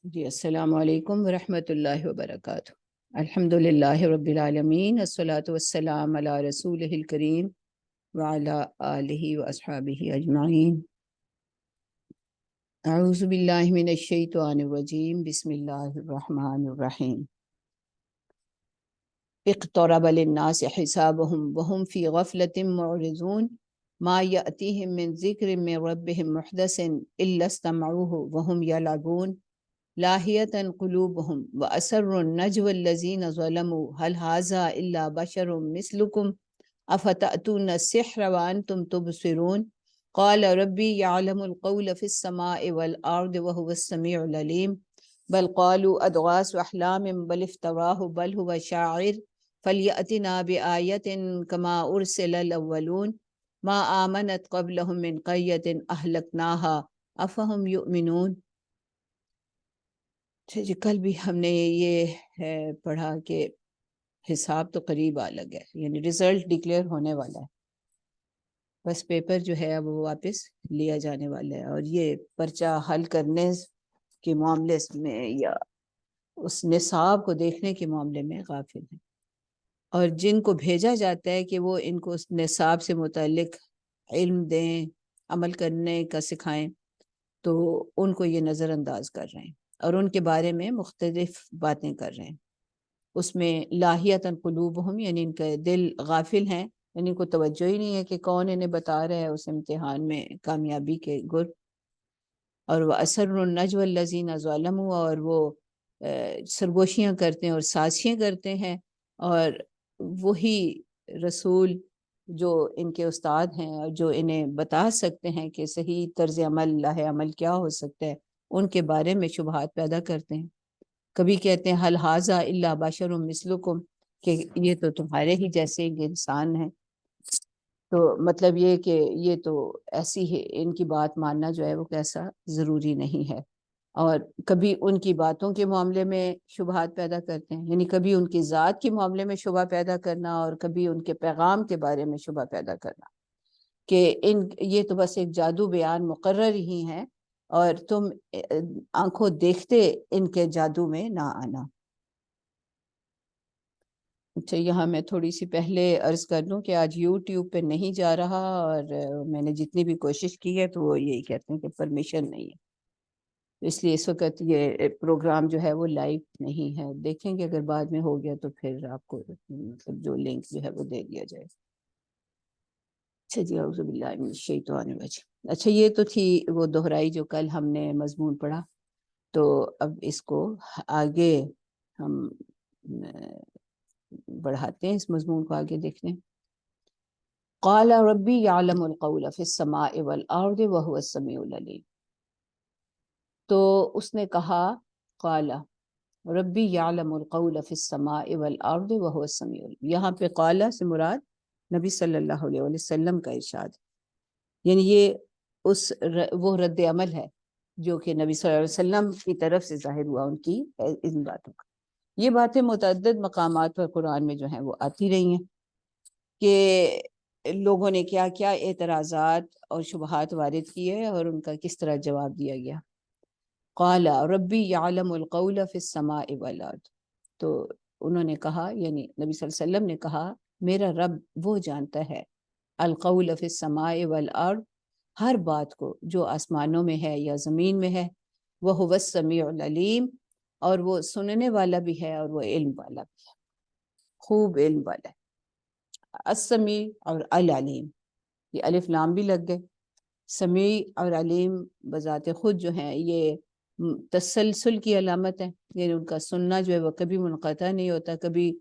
جی السلام علیکم ورحمۃ اللہ وبرکاتہ۔ الحمد للہ رب العالمین، الصلاۃ والسلام علی رسولہ الکریم وعلی آلہ واصحابہ اجمعین۔ اعوذ باللہ من الشیطان الرجیم، بسم اللہ الرحمن الرحیم۔ اقترب للناس حسابهم وهم فی غفلۃ معرضون ما یأتیہم من ذکر من ربهم محدث الا استمعوه وهم یلعبون لاہیۃ قلوبهم واسروا النجوى الذین ظلموا هل هذا الا بشر مثلکم افتأتون السحر وانتم تبصرون قال ربی یعلم القول فی السماء والارض وهو السمیع العلیم بل قالوا اضغاث احلام بل افتراه بل هو شاعر فلیأتنا بآیۃ کما ارسل الاولون ما آمنت قبلهم من قریۃ اہلکناها افہم یؤمنون۔ جی کل بھی ہم نے یہ پڑھا کہ حساب تو قریب آ لگا ہے، یعنی رزلٹ ڈکلیئر ہونے والا ہے، بس پیپر جو ہے وہ واپس لیا جانے والا ہے، اور یہ پرچہ حل کرنے کے معاملے میں یا اس نصاب کو دیکھنے کے معاملے میں غافل ہیں، اور جن کو بھیجا جاتا ہے کہ وہ ان کو اس نصاب سے متعلق علم دیں، عمل کرنے کا سکھائیں، تو ان کو یہ نظر انداز کر رہے ہیں اور ان کے بارے میں مختلف باتیں کر رہے ہیں۔ اس میں لاہیۃ قلوبہم، یعنی ان کے دل غافل ہیں، یعنی ان کو توجہ ہی نہیں ہے کہ کون انہیں بتا رہا ہے اس امتحان میں کامیابی کے گر۔ اور وہ اسر النجوى الذین ظلموا، اور وہ سرگوشیاں کرتے ہیں اور سازشیں کرتے ہیں، اور وہی رسول جو ان کے استاد ہیں اور جو انہیں بتا سکتے ہیں کہ صحیح طرز عمل، لاہ عمل کیا ہو سکتا ہے، ان کے بارے میں شبہات پیدا کرتے ہیں۔ کبھی کہتے ہیں حل ھذا الا بشر مثلکم، کہ یہ تو تمہارے ہی جیسے ایک انسان ہے، تو مطلب یہ کہ یہ تو ایسی ہے، ان کی بات ماننا جو ہے وہ کیسا ضروری نہیں ہے۔ اور کبھی ان کی باتوں کے معاملے میں شبہات پیدا کرتے ہیں، یعنی کبھی ان کی ذات کے معاملے میں شبہ پیدا کرنا اور کبھی ان کے پیغام کے بارے میں شبہ پیدا کرنا، کہ یہ تو بس ایک جادو بیان مقرر ہی ہیں، اور تم آنکھوں دیکھتے ان کے جادو میں نہ آنا۔ اچھا، یہاں میں تھوڑی سی پہلے عرض کر دوں کہ آج یوٹیوب پہ نہیں جا رہا، اور میں نے جتنی بھی کوشش کی ہے تو وہ یہی کہتے ہیں کہ پرمیشن نہیں ہے، اس لیے اس وقت یہ پروگرام جو ہے وہ لائیو نہیں ہے۔ دیکھیں گے اگر بعد میں ہو گیا تو پھر آپ کو مطلب جو لنک جو ہے وہ دے دیا جائے۔ اچھا جی، اعوذ باللہ من الشیطان الرجیم۔ اچھا، یہ تو تھی وہ دہرائی جو کل ہم نے مضمون پڑھا، تو اب اس کو آگے ہم بڑھاتے ہیں، اس مضمون کو آگے دیکھتے ہیں۔ قال ربی یعلم القول فی السماء والارض وهو السمیع العلیم۔ تو اس نے کہا، قال ربی یعلم القول فی السماء والارض وهو السمیع العلیم، یہاں پہ قال سے مراد نبی صلی اللہ علیہ وسلم کا ارشاد، یعنی یہ وہ رد عمل ہے جو کہ نبی صلی اللہ علیہ وسلم کی طرف سے ظاہر ہوا ان کی ان باتوں کا۔ یہ باتیں متعدد مقامات پر قرآن میں جو ہیں وہ آتی رہی ہیں کہ لوگوں نے کیا کیا اعتراضات اور شبہات وارد کیے اور ان کا کس طرح جواب دیا گیا۔ قال ربی یعلم القول فی السماء والارض، تو انہوں نے کہا، یعنی نبی صلی اللہ علیہ وسلم نے کہا، میرا رب وہ جانتا ہے القول فی السماء والارض، ہر بات کو جو آسمانوں میں ہے یا زمین میں ہے، وہو السمیع العلیم، اور وہ سننے والا بھی ہے اور وہ علم والا بھی ہے، خوب علم والا ہے۔ السمیع اور العلیم، یہ الف لام بھی لگ گئے۔ سمیع اور علیم بذات خود جو ہیں یہ تسلسل کی علامت ہے، یعنی ان کا سننا جو ہے وہ کبھی منقطع نہیں ہوتا، کبھی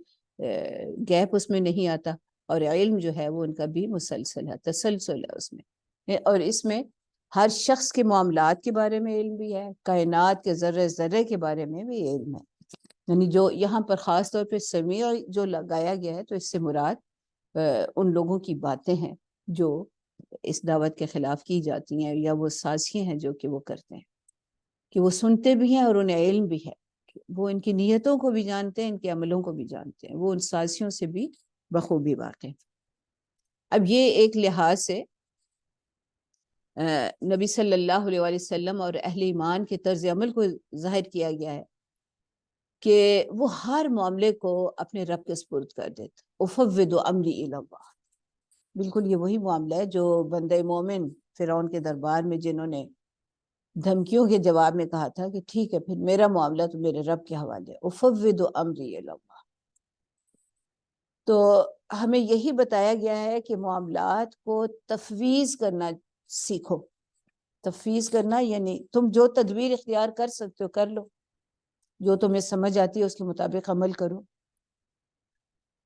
گیپ اس میں نہیں آتا، اور علم جو ہے وہ ان کا بھی مسلسل ہے، تسلسل ہے اس میں، اور اس میں ہر شخص کے معاملات کے بارے میں علم بھی ہے، کائنات کے ذرے ذرے کے بارے میں بھی علم ہے، یعنی جو یہاں پر خاص طور پہ سمیع جو لگایا گیا ہے تو اس سے مراد ان لوگوں کی باتیں ہیں جو اس دعوت کے خلاف کی جاتی ہیں، یا وہ سازشیں ہیں جو کہ وہ کرتے ہیں، کہ وہ سنتے بھی ہیں اور انہیں علم بھی ہے، وہ ان کی نیتوں کو بھی جانتے ہیں، ان کے عملوں کو بھی جانتے ہیں، وہ ان سازشوں سے بھی بخوبی واقف ہیں۔ اب یہ ایک لحاظ سے نبی صلی اللہ علیہ وآلہ وسلم اور اہل ایمان کے طرز عمل کو ظاہر کیا گیا ہے کہ وہ ہر معاملے کو اپنے رب کے سپرد کر دیتے. افوض امری الی اللہ. بالکل یہ وہی معاملہ ہے جو بندہ مومن فرعون کے دربار میں جنہوں نے دھمکیوں کے جواب میں کہا تھا کہ ٹھیک ہے پھر میرا معاملہ تو میرے رب کے حوالے. افوض امری الی اللہ. تو ہمیں یہی بتایا گیا ہے کہ معاملات کو تفویض کرنا سیکھو. تفویض کرنا یعنی تم جو تدبیر اختیار کر سکتے ہو کر لو، جو تمہیں سمجھ آتی ہے اس کے مطابق عمل کرو،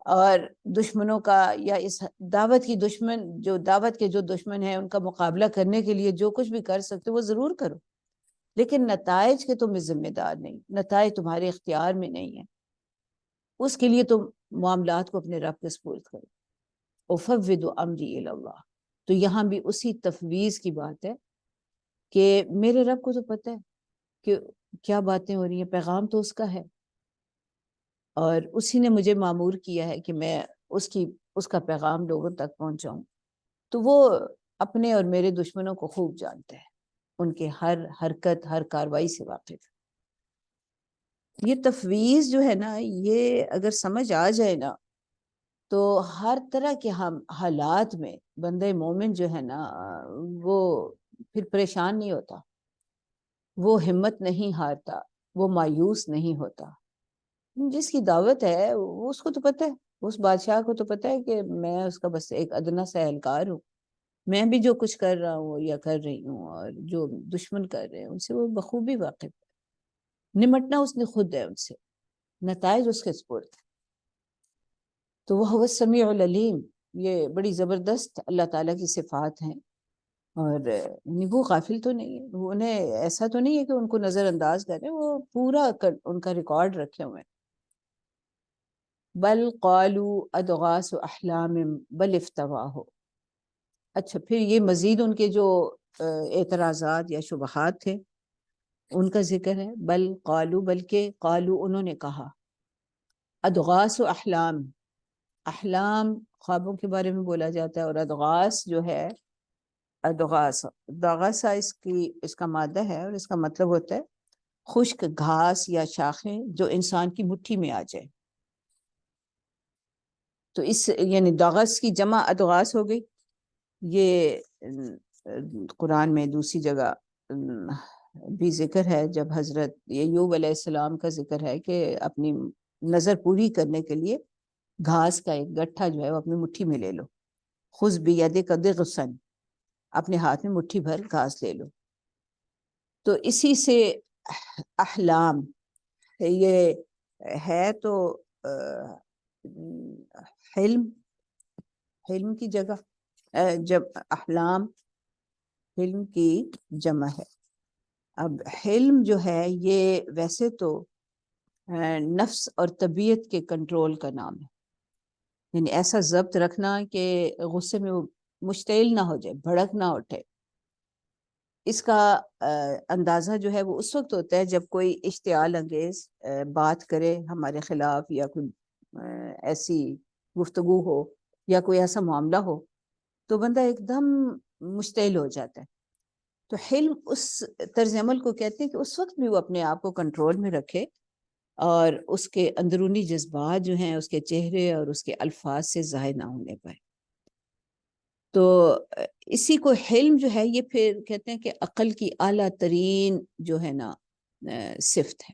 اور دشمنوں کا یا اس دعوت کی دعوت کے جو دشمن ہیں ان کا مقابلہ کرنے کے لیے جو کچھ بھی کر سکتے وہ ضرور کرو، لیکن نتائج کے تم ذمہ دار نہیں، نتائج تمہارے اختیار میں نہیں ہیں. اس کے لیے تم معاملات کو اپنے رب کے سپرد کرو. افوض امری الی اللہ. تو یہاں بھی اسی تفویض کی بات ہے کہ میرے رب کو تو پتہ ہے کہ کیا باتیں ہو رہی ہیں، پیغام تو اس کا ہے، اور اسی نے مجھے مامور کیا ہے کہ میں اس کا پیغام لوگوں تک پہنچاؤں. تو وہ اپنے اور میرے دشمنوں کو خوب جانتے ہیں، ان کے ہر حرکت ہر کاروائی سے واقف ہے. یہ تفویض جو ہے نا، یہ اگر سمجھ آ جائے نا تو ہر طرح کے حالات میں بندہ مومن جو ہے نا وہ پھر پریشان نہیں ہوتا، وہ ہمت نہیں ہارتا، وہ مایوس نہیں ہوتا. جس کی دعوت ہے اس کو تو پتہ ہے، اس بادشاہ کو تو پتہ ہے کہ میں اس کا بس ایک ادنا سا اہلکار ہوں. میں بھی جو کچھ کر رہا ہوں یا کر رہی ہوں اور جو دشمن کر رہے ہیں ان سے وہ بخوبی واقف ہے. نمٹنا اس نے خود ہے ان سے، نتائج اس کے سپرد. تو وہ هو السمیع العلیم. یہ بڑی زبردست اللہ تعالیٰ کی صفات ہیں، اور وہ غافل تو نہیں ہے، انہیں ایسا تو نہیں ہے کہ ان کو نظر انداز کریں، وہ پورا ان کا ریکارڈ رکھے ہوئے ہیں. بل قالوا اضغاث احلام بل افتواہ. اچھا پھر یہ مزید ان کے جو اعتراضات یا شبہات تھے ان کا ذکر ہے. بل قالوا، بلکہ قالوا انہوں نے کہا، اضغاث احلام، احلام خوابوں کے بارے میں بولا جاتا ہے، اور اضغاث جو ہے، اضغاث دغسا اس کا مادہ ہے، اور اس کا مطلب ہوتا ہے خشک گھاس یا شاخیں جو انسان کی مٹھی میں آ جائے. تو اس یعنی دغس کی جمع اضغاث ہو گئی. یہ قرآن میں دوسری جگہ بھی ذکر ہے جب حضرت ایوب علیہ السلام کا ذکر ہے کہ اپنی نظر پوری کرنے کے لیے گھاس کا ایک گٹھا جو ہے وہ اپنی مٹھی میں لے لو. خذ بیدک ضغثا، اپنے ہاتھ میں مٹھی بھر گھاس لے لو. تو اسی سے احلام یہ ہے تو حلم کی جگہ، جب احلام حلم کی جمع ہے. اب حلم جو ہے یہ ویسے تو نفس اور طبیعت کے کنٹرول کا نام ہے، یعنی ایسا ضبط رکھنا کہ غصے میں وہ مشتعل نہ ہو جائے، بھڑک نہ اٹھے. اس کا اندازہ جو ہے وہ اس وقت ہوتا ہے جب کوئی اشتعال انگیز بات کرے ہمارے خلاف، یا کوئی ایسی گفتگو ہو یا کوئی ایسا معاملہ ہو تو بندہ ایک دم مشتعل ہو جاتا ہے. تو حلم اس طرز عمل کو کہتے ہیں کہ اس وقت بھی وہ اپنے آپ کو کنٹرول میں رکھے اور اس کے اندرونی جذبات جو ہیں اس کے چہرے اور اس کے الفاظ سے ظاہر نہ ہونے پائے. تو اسی کو حلم جو ہے یہ پھر کہتے ہیں کہ عقل کی اعلیٰ ترین جو ہے نا صفت ہے.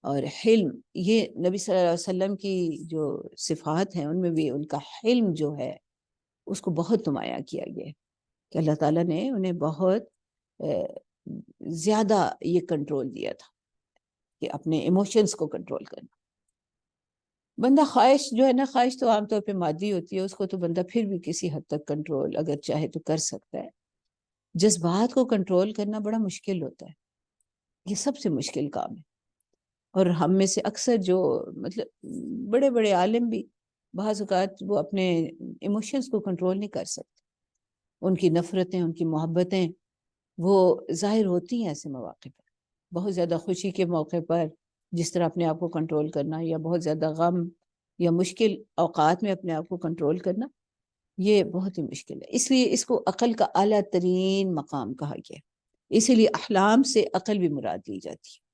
اور حلم یہ نبی صلی اللہ علیہ وسلم کی جو صفات ہیں ان میں بھی ان کا حلم جو ہے اس کو بہت نمایاں کیا گیا ہے کہ اللہ تعالیٰ نے انہیں بہت زیادہ یہ کنٹرول دیا تھا کہ اپنے ایموشنز کو کنٹرول کرنا. بندہ خواہش جو ہے نا، خواہش تو عام طور پہ مادی ہوتی ہے، اس کو تو بندہ پھر بھی کسی حد تک کنٹرول اگر چاہے تو کر سکتا ہے. جذبات کو کنٹرول کرنا بڑا مشکل ہوتا ہے، یہ سب سے مشکل کام ہے. اور ہم میں سے اکثر جو مطلب بڑے بڑے عالم بھی بعض اوقات وہ اپنے ایموشنز کو کنٹرول نہیں کر سکتے. ان کی نفرتیں، ان کی محبتیں وہ ظاہر ہوتی ہیں ایسے مواقع پر. بہت زیادہ خوشی کے موقع پر جس طرح اپنے آپ کو کنٹرول کرنا، یا بہت زیادہ غم یا مشکل اوقات میں اپنے آپ کو کنٹرول کرنا، یہ بہت ہی مشکل ہے، اس لیے اس کو عقل کا اعلیٰ ترین مقام کہا گیا، اسی لیے احلام سے عقل بھی مراد لی جاتی ہے۔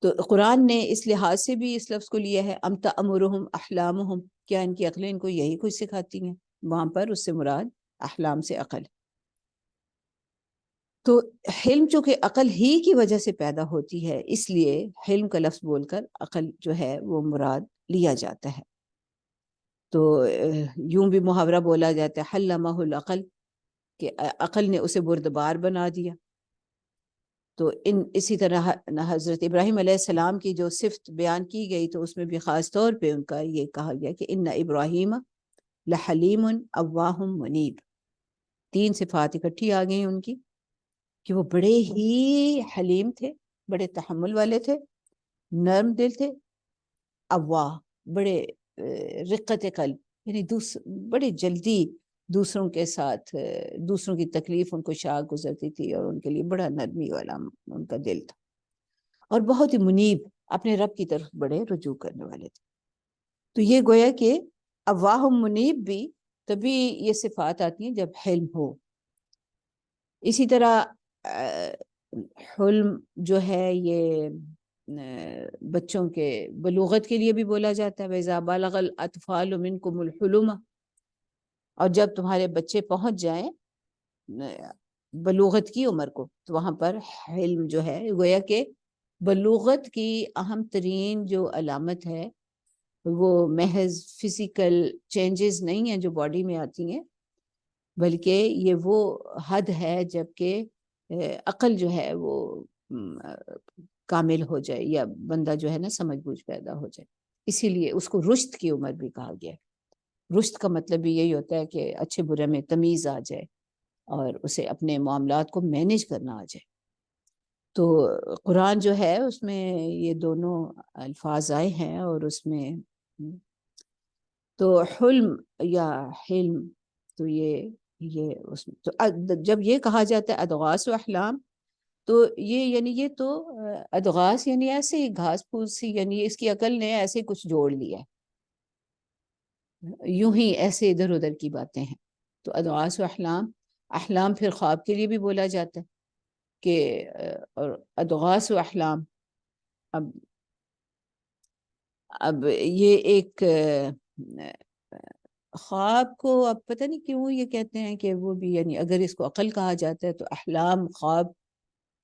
تو قرآن نے اس لحاظ سے بھی اس لفظ کو لیا ہے، ام تأمرہم احلامہم، کیا ان کی عقلیں ان کو یہی کچھ سکھاتی ہیں؟ وہاں پر اس سے مراد احلام سے عقل۔ تو حلم چونکہ عقل ہی کی وجہ سے پیدا ہوتی ہے، اس لیے حلم کا لفظ بول کر عقل جو ہے وہ مراد لیا جاتا ہے۔ تو یوں بھی محاورہ بولا جاتا ہے حلمہ العقل، کہ عقل نے اسے بردبار بنا دیا۔ تو اسی طرح حضرت ابراہیم علیہ السلام کی جو صفت بیان کی گئی تو اس میں بھی خاص طور پہ ان کا یہ کہا گیا کہ ان ابراہیم لحلیم اواہ منیب، 3 صفات اکٹھی آ گئی ان کی، کہ وہ بڑے ہی حلیم تھے، بڑے تحمل والے تھے، نرم دل تھے، اواہ، بڑے رقت قلب، یعنی بڑے جلدی دوسروں کے ساتھ دوسروں کی تکلیف ان کو شاق گزرتی تھی، اور ان کے لیے بڑا نرمی والا ان کا دل تھا، اور بہت ہی منیب، اپنے رب کی طرف بڑے رجوع کرنے والے تھے۔ تو یہ گویا کہ اواہ منیب بھی تبھی یہ صفات آتی ہیں جب حلم ہو۔ اسی طرح حلم جو ہے یہ بچوں کے بلوغت کے لیے بھی بولا جاتا ہے، وَإِذَا بَلَغَ الْأَطْفَالُ مِنْكُمُ الْحُلُمَ، اور جب تمہارے بچے پہنچ جائیں بلوغت کی عمر کو، تو وہاں پر حلم جو ہے، گویا کہ بلوغت کی اہم ترین جو علامت ہے وہ محض فزیکل چینجز نہیں ہیں جو باڈی میں آتی ہیں، بلکہ یہ وہ حد ہے جب کہ عقل جو ہے وہ کامل ہو جائے، یا بندہ جو ہے نا سمجھ بوجھ پیدا ہو جائے۔ اسی لیے اس کو رشد کی عمر بھی کہا گیا ہے۔ رشد کا مطلب بھی یہی ہوتا ہے کہ اچھے برے میں تمیز آ جائے، اور اسے اپنے معاملات کو مینج کرنا آ جائے۔ تو قرآن جو ہے اس میں یہ دونوں الفاظ آئے ہیں، اور اس میں تو حلم یا حلم، تو یہ اس میں تو جب یہ کہا جاتا ہے ادغاث و احلام، تو یہ تو ادغاث یعنی ایسے ہی گھاس پھوس سی، یعنی اس کی عقل نے ایسے کچھ جوڑ لیا ہے، یوں ہی ایسے ادھر ادھر کی باتیں ہیں۔ تو ادغاث و احلام، احلام پھر خواب کے لیے بھی بولا جاتا ہے کہ اور ادغاث و احلام، اب یہ ایک خواب کو اب پتہ نہیں کیوں یہ کہتے ہیں کہ وہ بھی، یعنی اگر اس کو عقل کہا جاتا ہے تو احلام خواب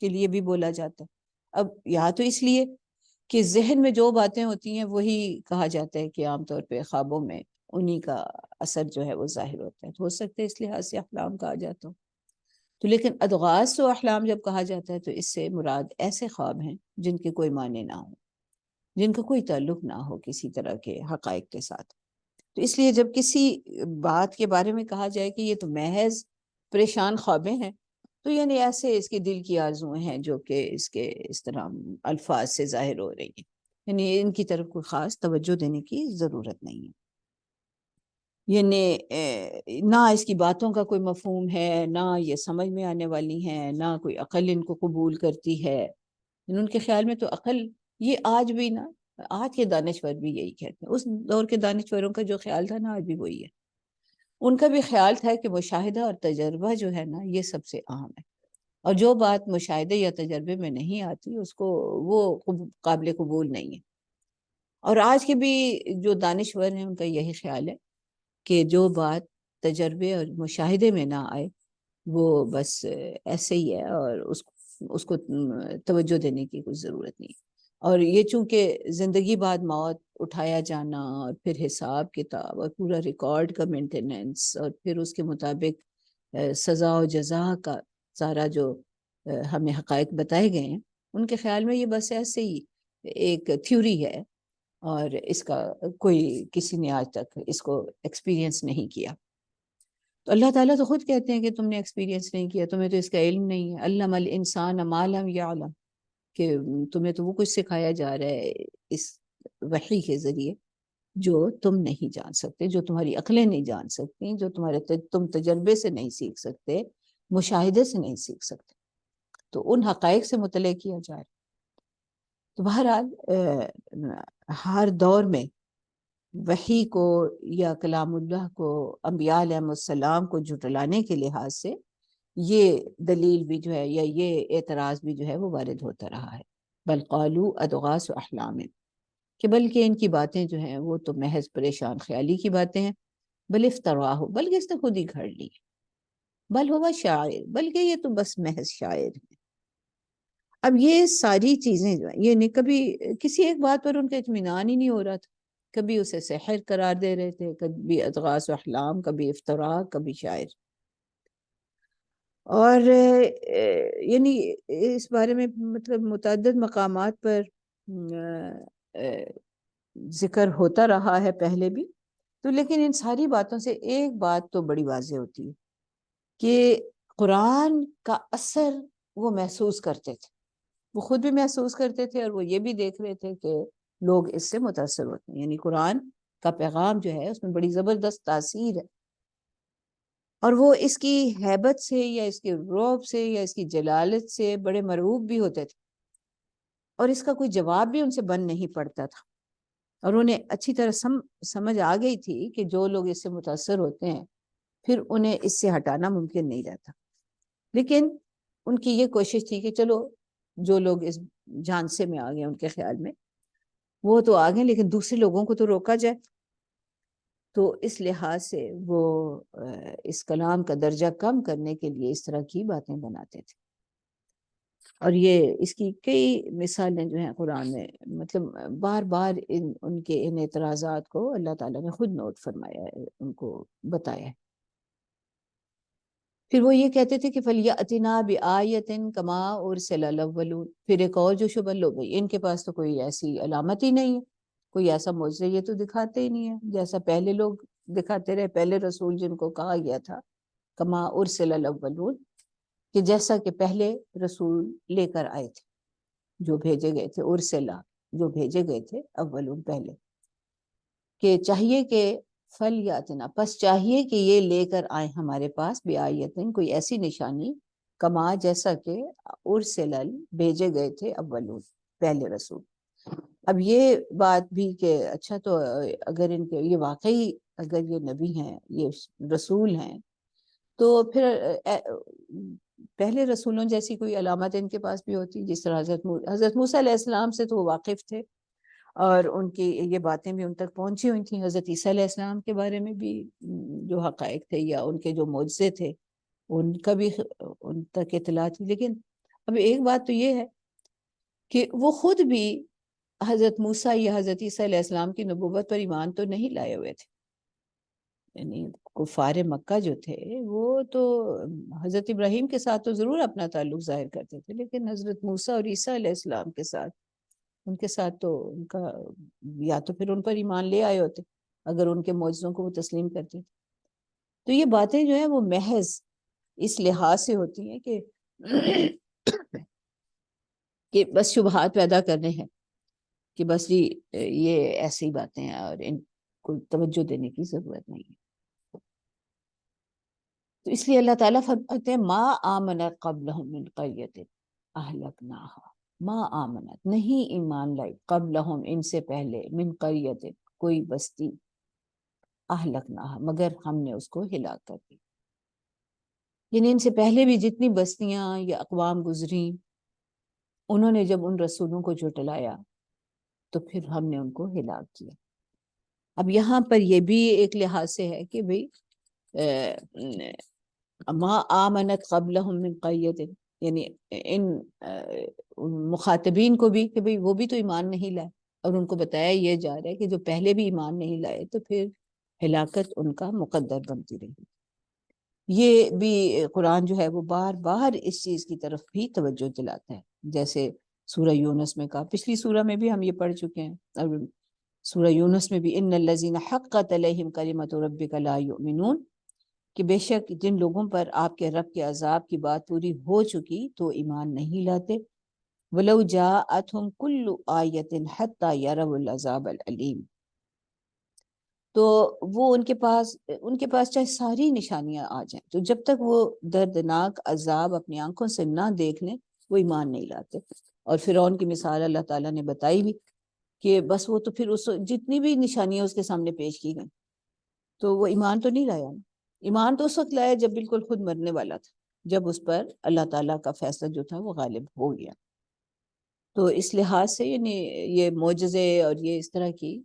کے لیے بھی بولا جاتا ہے۔ اب یا تو اس لیے کہ ذہن میں جو باتیں ہوتی ہیں وہی کہا جاتا ہے کہ عام طور پہ خوابوں میں انہی کا اثر جو ہے وہ ظاہر ہوتا ہے، تو ہو سکتا ہے اس لحاظ سے احلام کہا جاتا ہو۔ تو لیکن ادغاث و احلام جب کہا جاتا ہے تو اس سے مراد ایسے خواب ہیں جن کے کوئی معنی نہ ہو، جن کا کوئی تعلق نہ ہو کسی طرح کے حقائق کے ساتھ۔ تو اس لیے جب کسی بات کے بارے میں کہا جائے کہ یہ تو محض پریشان خوابیں ہیں، تو یعنی ایسے اس کے دل کی آرزویں ہیں جو کہ اس کے اس طرح الفاظ سے ظاہر ہو رہی ہیں، یعنی ان کی طرف کوئی خاص توجہ دینے کی ضرورت نہیں ہے۔ یعنی نہ اس کی باتوں کا کوئی مفہوم ہے، نہ یہ سمجھ میں آنے والی ہیں، نہ کوئی عقل ان کو قبول کرتی ہے۔ ان کے خیال میں تو عقل، یہ آج بھی نا، آج کے دانشور بھی یہی کہتے ہیں، اس دور کے دانشوروں کا جو خیال تھا نا آج بھی وہی ہے۔ ان کا بھی خیال تھا کہ مشاہدہ اور تجربہ جو ہے نا یہ سب سے اہم ہے، اور جو بات مشاہدے یا تجربے میں نہیں آتی اس کو وہ قابل قبول نہیں ہے۔ اور آج کے بھی جو دانشور ہیں ان کا یہی خیال ہے کہ جو بات تجربے اور مشاہدے میں نہ آئے وہ بس ایسے ہی ہے، اور اس کو توجہ دینے کی کوئی ضرورت نہیں۔ اور یہ چونکہ زندگی بعد موت، اٹھایا جانا، اور پھر حساب کتاب، اور پورا ریکارڈ کا مینٹیننس، اور پھر اس کے مطابق سزا و جزا کا سارا جو ہمیں حقائق بتائے گئے ہیں، ان کے خیال میں یہ بس ایسے ہی ایک تھیوری ہے، اور اس کا کوئی کسی نے آج تک اس کو ایکسپیرینس نہیں کیا۔ تو اللہ تعالیٰ تو خود کہتے ہیں کہ تم نے ایکسپیرینس نہیں کیا، تمہیں تو اس کا علم نہیں ہے، علم الانسان ما لم یعلم، کہ تمہیں تو وہ کچھ سکھایا جا رہا ہے اس وحی کے ذریعے جو تم نہیں جان سکتے، جو تمہاری عقلیں نہیں جان سکتی، جو تم تجربے سے نہیں سیکھ سکتے، مشاہدے سے نہیں سیکھ سکتے، تو ان حقائق سے مطلع کیا جا رہا ہے۔ تو بہرحال ہر دور میں وحی کو یا کلام اللہ کو، انبیاء علیہ السلام کو جھٹلانے کے لحاظ سے یہ دلیل بھی جو ہے یا یہ اعتراض بھی جو ہے وہ وارد ہوتا رہا ہے۔ بل قالوا اضغاث احلام، کہ بلکہ ان کی باتیں جو ہیں وہ تو محض پریشان خیالی کی باتیں ہیں۔ بل افتراہ، بلکہ اس نے خود ہی گھڑ لی۔ بل ہوا شاعر، بلکہ یہ تو بس محض شاعر ہے۔ اب یہ ساری چیزیں جو ہیں، یہ نہیں کبھی کسی ایک بات پر ان کا اطمینان ہی نہیں ہو رہا تھا، کبھی اسے سحر قرار دے رہے تھے، کبھی اضغاث احلام، کبھی افتراء، کبھی شاعر۔ اور یعنی اس بارے میں مطلب متعدد مقامات پر ذکر ہوتا رہا ہے پہلے بھی، تو لیکن ان ساری باتوں سے ایک بات تو بڑی واضح ہوتی ہے کہ قرآن کا اثر وہ محسوس کرتے تھے، وہ خود بھی محسوس کرتے تھے اور وہ یہ بھی دیکھ رہے تھے کہ لوگ اس سے متاثر ہوتے ہیں، یعنی قرآن کا پیغام جو ہے اس میں بڑی زبردست تاثیر ہے، اور وہ اس کی ہیبت سے یا اس کے رعب سے یا اس کی جلالت سے بڑے مرعوب بھی ہوتے تھے، اور اس کا کوئی جواب بھی ان سے بن نہیں پڑتا تھا، اور انہیں اچھی طرح سمجھ آ گئی تھی کہ جو لوگ اس سے متاثر ہوتے ہیں پھر انہیں اس سے ہٹانا ممکن نہیں رہتا، لیکن ان کی یہ کوشش تھی کہ چلو جو لوگ اس جھانسے میں آ گئے ان کے خیال میں وہ تو آ گئے، لیکن دوسرے لوگوں کو تو روکا جائے۔ تو اس لحاظ سے وہ اس کلام کا درجہ کم کرنے کے لیے اس طرح کی باتیں بناتے تھے، اور یہ اس کی کئی مثالیں جو ہیں قرآن میں، مطلب بار بار ان کے ان اعتراضات کو اللہ تعالیٰ نے خود نوٹ فرمایا ہے، ان کو بتایا ہے۔ پھر وہ یہ کہتے تھے کہ فَلْيَأْتِنَا بِآیَةٍ كَمَا أُرْسِلَ الْأَوَّلُونَ، پھر ایک اور جو شبہ، لو بھئی ان کے پاس تو کوئی ایسی علامت ہی نہیں ہے، کوئی ایسا معجزہ یہ تو دکھاتے ہی نہیں ہے جیسا پہلے لوگ دکھاتے رہے، پہلے رسول جن کو کہا گیا تھا کما ارسل الاولون، کہ جیسا کہ پہلے رسول لے کر آئے تھے، جو بھیجے گئے تھے، ارسلا جو بھیجے گئے تھے، اولون پہلے، کہ چاہیے کہ فلیاتنا، پس چاہیے کہ یہ لے کر آئیں ہمارے پاس، بیایتن کوئی ایسی نشانی، کما جیسا کہ ارسل بھیجے گئے تھے اولون پہلے رسول۔ اب یہ بات بھی کہ اچھا تو اگر ان کے یہ واقعی اگر یہ نبی ہیں، یہ رسول ہیں، تو پھر پہلے رسولوں جیسی کوئی علامت ان کے پاس بھی ہوتی، جس طرح حضرت موسیٰ علیہ السلام سے تو وہ واقف تھے اور ان کی یہ باتیں بھی ان تک پہنچی ہوئی تھیں، حضرت عیسیٰ علیہ السلام کے بارے میں بھی جو حقائق تھے یا ان کے جو معجزے تھے ان کا بھی ان تک اطلاع تھی، لیکن اب ایک بات تو یہ ہے کہ وہ خود بھی حضرت موسیٰ یا حضرت عیسیٰ علیہ السلام کی نبوت پر ایمان تو نہیں لائے ہوئے تھے، یعنی کفار مکہ جو تھے وہ تو حضرت ابراہیم کے ساتھ تو ضرور اپنا تعلق ظاہر کرتے تھے، لیکن حضرت موسیٰ اور عیسیٰ علیہ السلام کے ساتھ، ان کے ساتھ تو ان کا یا تو پھر ان پر ایمان لے آئے ہوتے اگر ان کے معجزوں کو وہ تسلیم کرتے تھے۔ تو یہ باتیں جو ہیں وہ محض اس لحاظ سے ہوتی ہیں کہ بس شبہات پیدا کرنے ہیں کہ بس یہ ایسی باتیں ہیں اور ان کو توجہ دینے کی ضرورت نہیں ہے۔ تو اس لیے اللہ تعالیٰ فرماتے ہیں ما آمنت قبلہم من قریۃ اہلکناہا، ما آمنت نہیں ایمان لائی، قبلہم ان سے پہلے، من قریۃ کوئی بستی، اہلکناہا مگر ہم نے اس کو ہلاک کر دی، یعنی ان سے پہلے بھی جتنی بستیاں یا اقوام گزری، انہوں نے جب ان رسولوں کو جھٹلایا تو پھر ہم نے ان کو ہلاک کیا۔ اب یہاں پر یہ بھی ایک لحاظ سے ہے کہ بھئی ما آمنت قبلہم من قریۃ، یعنی ان مخاطبین کو بھی کہ بھئی وہ بھی تو ایمان نہیں لائے، اور ان کو بتایا یہ جا رہا ہے کہ جو پہلے بھی ایمان نہیں لائے تو پھر ہلاکت ان کا مقدر بنتی رہی۔ یہ بھی قرآن جو ہے وہ بار بار اس چیز کی طرف بھی توجہ دلاتا ہے، جیسے سورہ یونس میں کہا، پچھلی سورہ میں بھی ہم یہ پڑھ چکے ہیں، اور سورہ یونس میں بھی ان الذین حقت علیہم کلمۃ ربک لا یؤمنون، کہ بے شک جن لوگوں پر آپ کے رب کے عذاب کی بات پوری ہو چکی تو ایمان نہیں لاتے، وَلَوْ جَاءَتْهُمْ كُلُّ آیَةٍ حَتَّى يَرَوْا الْعَذَابَ الْأَلِيمَ، تو وہ ان کے پاس چاہے ساری نشانیاں آ جائیں تو جب تک وہ دردناک عذاب اپنی آنکھوں سے نہ دیکھ لیں وہ ایمان نہیں لاتے۔ اور فرعون کی مثال اللہ تعالیٰ نے بتائی بھی کہ بس وہ تو پھر اس جتنی بھی نشانیاں اس کے سامنے پیش کی گئیں تو وہ ایمان تو نہیں لایا نا. ایمان تو اس وقت لایا جب بالکل خود مرنے والا تھا، جب اس پر اللہ تعالیٰ کا فیصلہ جو تھا وہ غالب ہو گیا. تو اس لحاظ سے یعنی یہ معجزے اور یہ اس طرح کی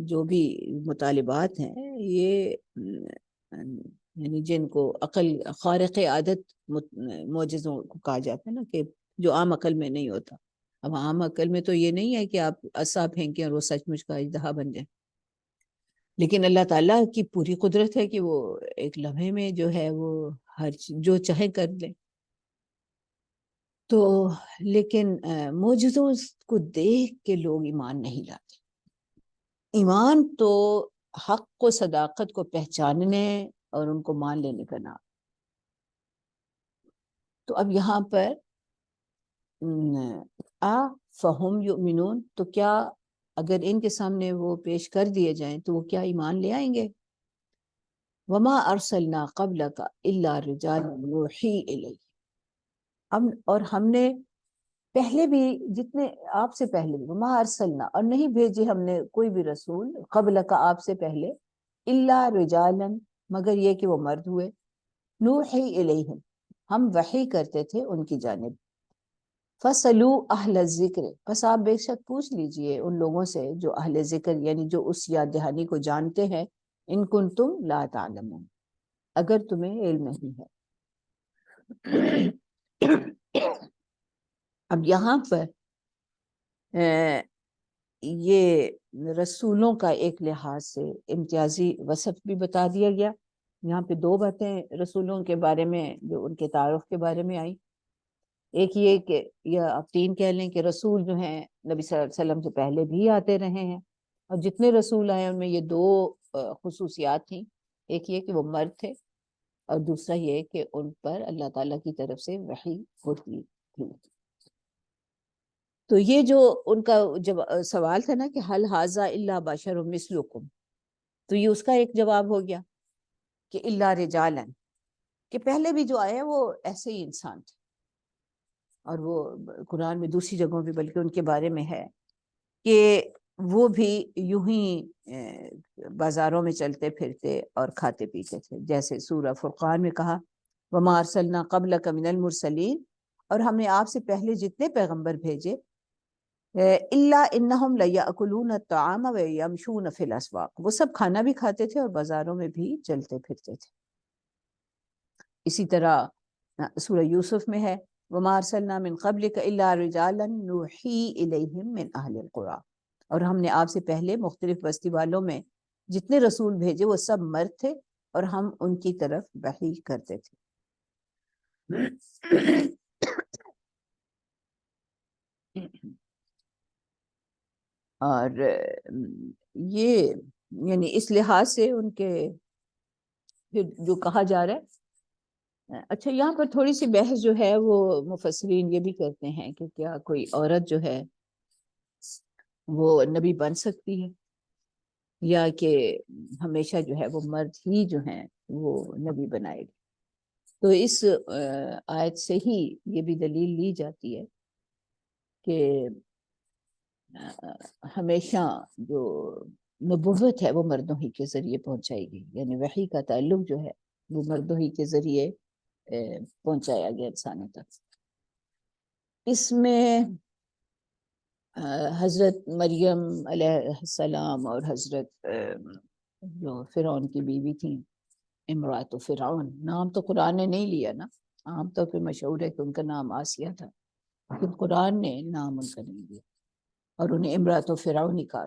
جو بھی مطالبات ہیں، یہ یعنی جن کو عقل خارق عادت معجزوں کو کہا جاتا ہے نا، کہ جو عام عقل میں نہیں ہوتا. اب عام عقل میں تو یہ نہیں ہے کہ آپ عصا پھینکیں اور وہ سچ مچ کا اژدہا بن جائے، لیکن اللہ تعالیٰ کی پوری قدرت ہے کہ وہ ایک لمحے میں جو ہے وہ ہر جو چاہے کر لے. تو لیکن معجزوں کو دیکھ کے لوگ ایمان نہیں لاتے. ایمان تو حق و صداقت کو پہچاننے اور ان کو مان لینے کا نام. تو اب یہاں پر فہم یؤمنون، تو کیا اگر ان کے سامنے وہ پیش کر دیے جائیں تو وہ کیا ایمان لے آئیں گے؟ وما ارسلنا قبلک الا رجالا نوحی الیہ. اور ہم نے پہلے بھی جتنے آپ سے پہلے بھی، وما ارسلنا، اور نہیں بھیجے ہم نے کوئی بھی رسول قبلک آپ سے پہلے، الا رجالا، مگر یہ کہ وہ مرد ہوئے، نوحی الیہم، ہم وحی کرتے تھے ان کی جانب. فَسَلُوا أَهْلَ الذِّكْرِ، پس آپ بے شک پوچھ لیجئے ان لوگوں سے جو اہل ذکر یعنی جو اس یاد دہانی کو جانتے ہیں، ان کنتم لا تعلمون، اگر تمہیں علم نہیں ہے. اب یہاں پر یہ رسولوں کا ایک لحاظ سے امتیازی وصف بھی بتا دیا گیا. یہاں پہ دو باتیں رسولوں کے بارے میں جو ان کے تعارف کے بارے میں آئی. ایک یہ کہ یا آپ تین کہہ لیں کہ رسول جو ہیں نبی صلی اللہ علیہ وسلم سے پہلے بھی آتے رہے ہیں، اور جتنے رسول آئے ان میں یہ دو خصوصیات تھیں. ایک یہ کہ وہ مرد تھے، اور دوسرا یہ کہ ان پر اللہ تعالیٰ کی طرف سے وحی ہوتی تھی. تو یہ جو ان کا جب سوال تھا نا کہ حل ھذا الا بشر مثلکم، تو یہ اس کا ایک جواب ہو گیا کہ الا رجالا، کہ پہلے بھی جو آئے وہ ایسے ہی انسان تھے. اور وہ قرآن میں دوسری جگہوں پہ بلکہ ان کے بارے میں ہے کہ وہ بھی یوں ہی بازاروں میں چلتے پھرتے اور کھاتے پیتے تھے، جیسے سورہ فرقان میں کہا وما ارسلنا قبلک من المرسلین، اور ہم نے آپ سے پہلے جتنے پیغمبر بھیجے الا انہم لیأکلون الطعام ویمشون فی الاسواق، وہ سب کھانا بھی کھاتے تھے اور بازاروں میں بھی چلتے پھرتے تھے. اسی طرح سورہ یوسف میں ہے وما ارسلنا من قبلک الا رجالا نوحی الیہم من اہل القری، اور ہم نے آپ سے پہلے مختلف بستی والوں میں جتنے رسول بھیجے وہ سب مرد تھے اور ہم ان کی طرف وحی کرتے تھے. اور یہ یعنی اس لحاظ سے ان کے جو کہا جا رہا ہے. اچھا یہاں پر تھوڑی سی بحث جو ہے وہ مفسرین یہ بھی کرتے ہیں کہ کیا کوئی عورت جو ہے وہ نبی بن سکتی ہے، یا کہ ہمیشہ جو ہے وہ مرد ہی جو ہیں وہ نبی بنائے گا. تو اس آیت سے ہی یہ بھی دلیل لی جاتی ہے کہ ہمیشہ جو نبوت ہے وہ مردوں ہی کے ذریعے پہنچائی گئی، یعنی وحی کا تعلق جو ہے وہ مردوں ہی کے ذریعے پہنچایا گیا انسانوں تک. اس میں حضرت مریم علیہ السلام اور حضرت جو فرعون کی بیوی تھیں امرات فرعون، نام تو قرآن نے نہیں لیا نا، عام طور پہ مشہور ہے کہ ان کا نام آسیہ تھا، لیکن قرآن نے نام ان کا نہیں لیا اور انہیں امرات فرعون ہی کہا.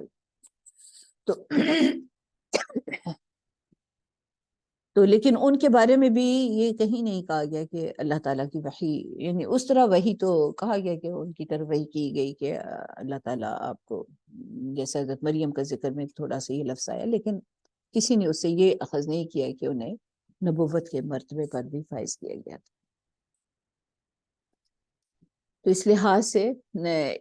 تو لیکن ان کے بارے میں بھی یہ کہیں نہیں کہا گیا کہ اللہ تعالیٰ کی وحی، یعنی اس طرح وحی تو کہا گیا کہ ان کی طرف وحی کی گئی کہ اللہ تعالیٰ آپ کو، جیسے حضرت مریم کا ذکر میں تھوڑا سا یہ لفظ آیا، لیکن کسی نے اس سے یہ اخذ نہیں کیا کہ انہیں نبوت کے مرتبے پر بھی فائز کیا گیا تھا. تو اس لحاظ سے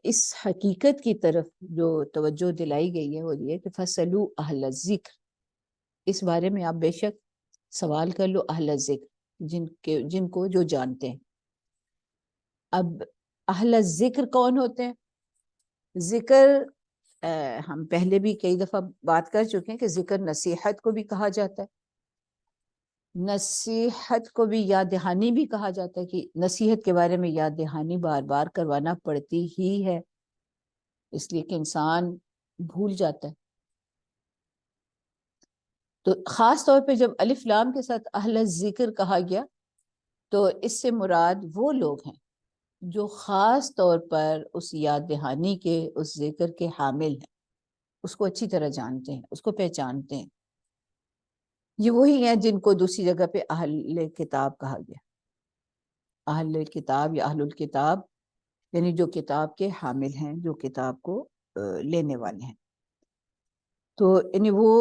اس حقیقت کی طرف جو توجہ دلائی گئی ہے وہ یہ کہ فَسَلُوا أَهْلَ الذِّكْرِ، اس بارے میں آپ بے شک سوال کر لو اہل ذکر، جن کو جو جانتے ہیں. اب اہل ذکر کون ہوتے ہیں؟ ذکر ہم پہلے بھی کئی دفعہ بات کر چکے ہیں کہ ذکر نصیحت کو بھی کہا جاتا ہے، نصیحت کو بھی یاد دہانی بھی کہا جاتا ہے، کہ نصیحت کے بارے میں یاد دہانی بار بار کروانا پڑتی ہی ہے، اس لیے کہ انسان بھول جاتا ہے۔ تو خاص طور پہ جب الف لام کے ساتھ اہل ذکر کہا گیا تو اس سے مراد وہ لوگ ہیں جو خاص طور پر اس یاد دہانی کے، اس ذکر کے حامل ہیں، اس کو اچھی طرح جانتے ہیں، اس کو پہچانتے ہیں۔ یہ وہی ہیں جن کو دوسری جگہ پہ اہل کتاب کہا گیا۔ اہل کتاب یا اہل الکتاب یعنی جو کتاب کے حامل ہیں، جو کتاب کو لینے والے ہیں۔ تو یعنی وہ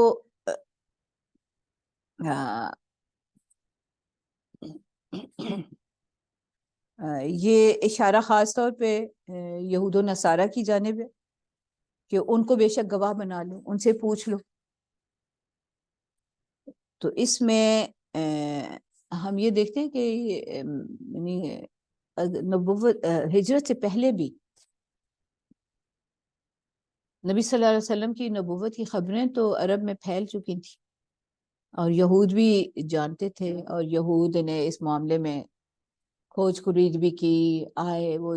یہ اشارہ خاص طور پہ یہود و نصارہ کی جانب ہے کہ ان کو بے شک گواہ بنا لو، ان سے پوچھ لو۔ تو اس میں ہم یہ دیکھتے ہیں کہ یعنی نبوت ہجرت سے پہلے بھی نبی صلی اللہ علیہ وسلم کی نبوت کی خبریں تو عرب میں پھیل چکی تھیں، اور یہود بھی جانتے تھے، اور یہود نے اس معاملے میں کھوج خرید بھی کی، آئے وہ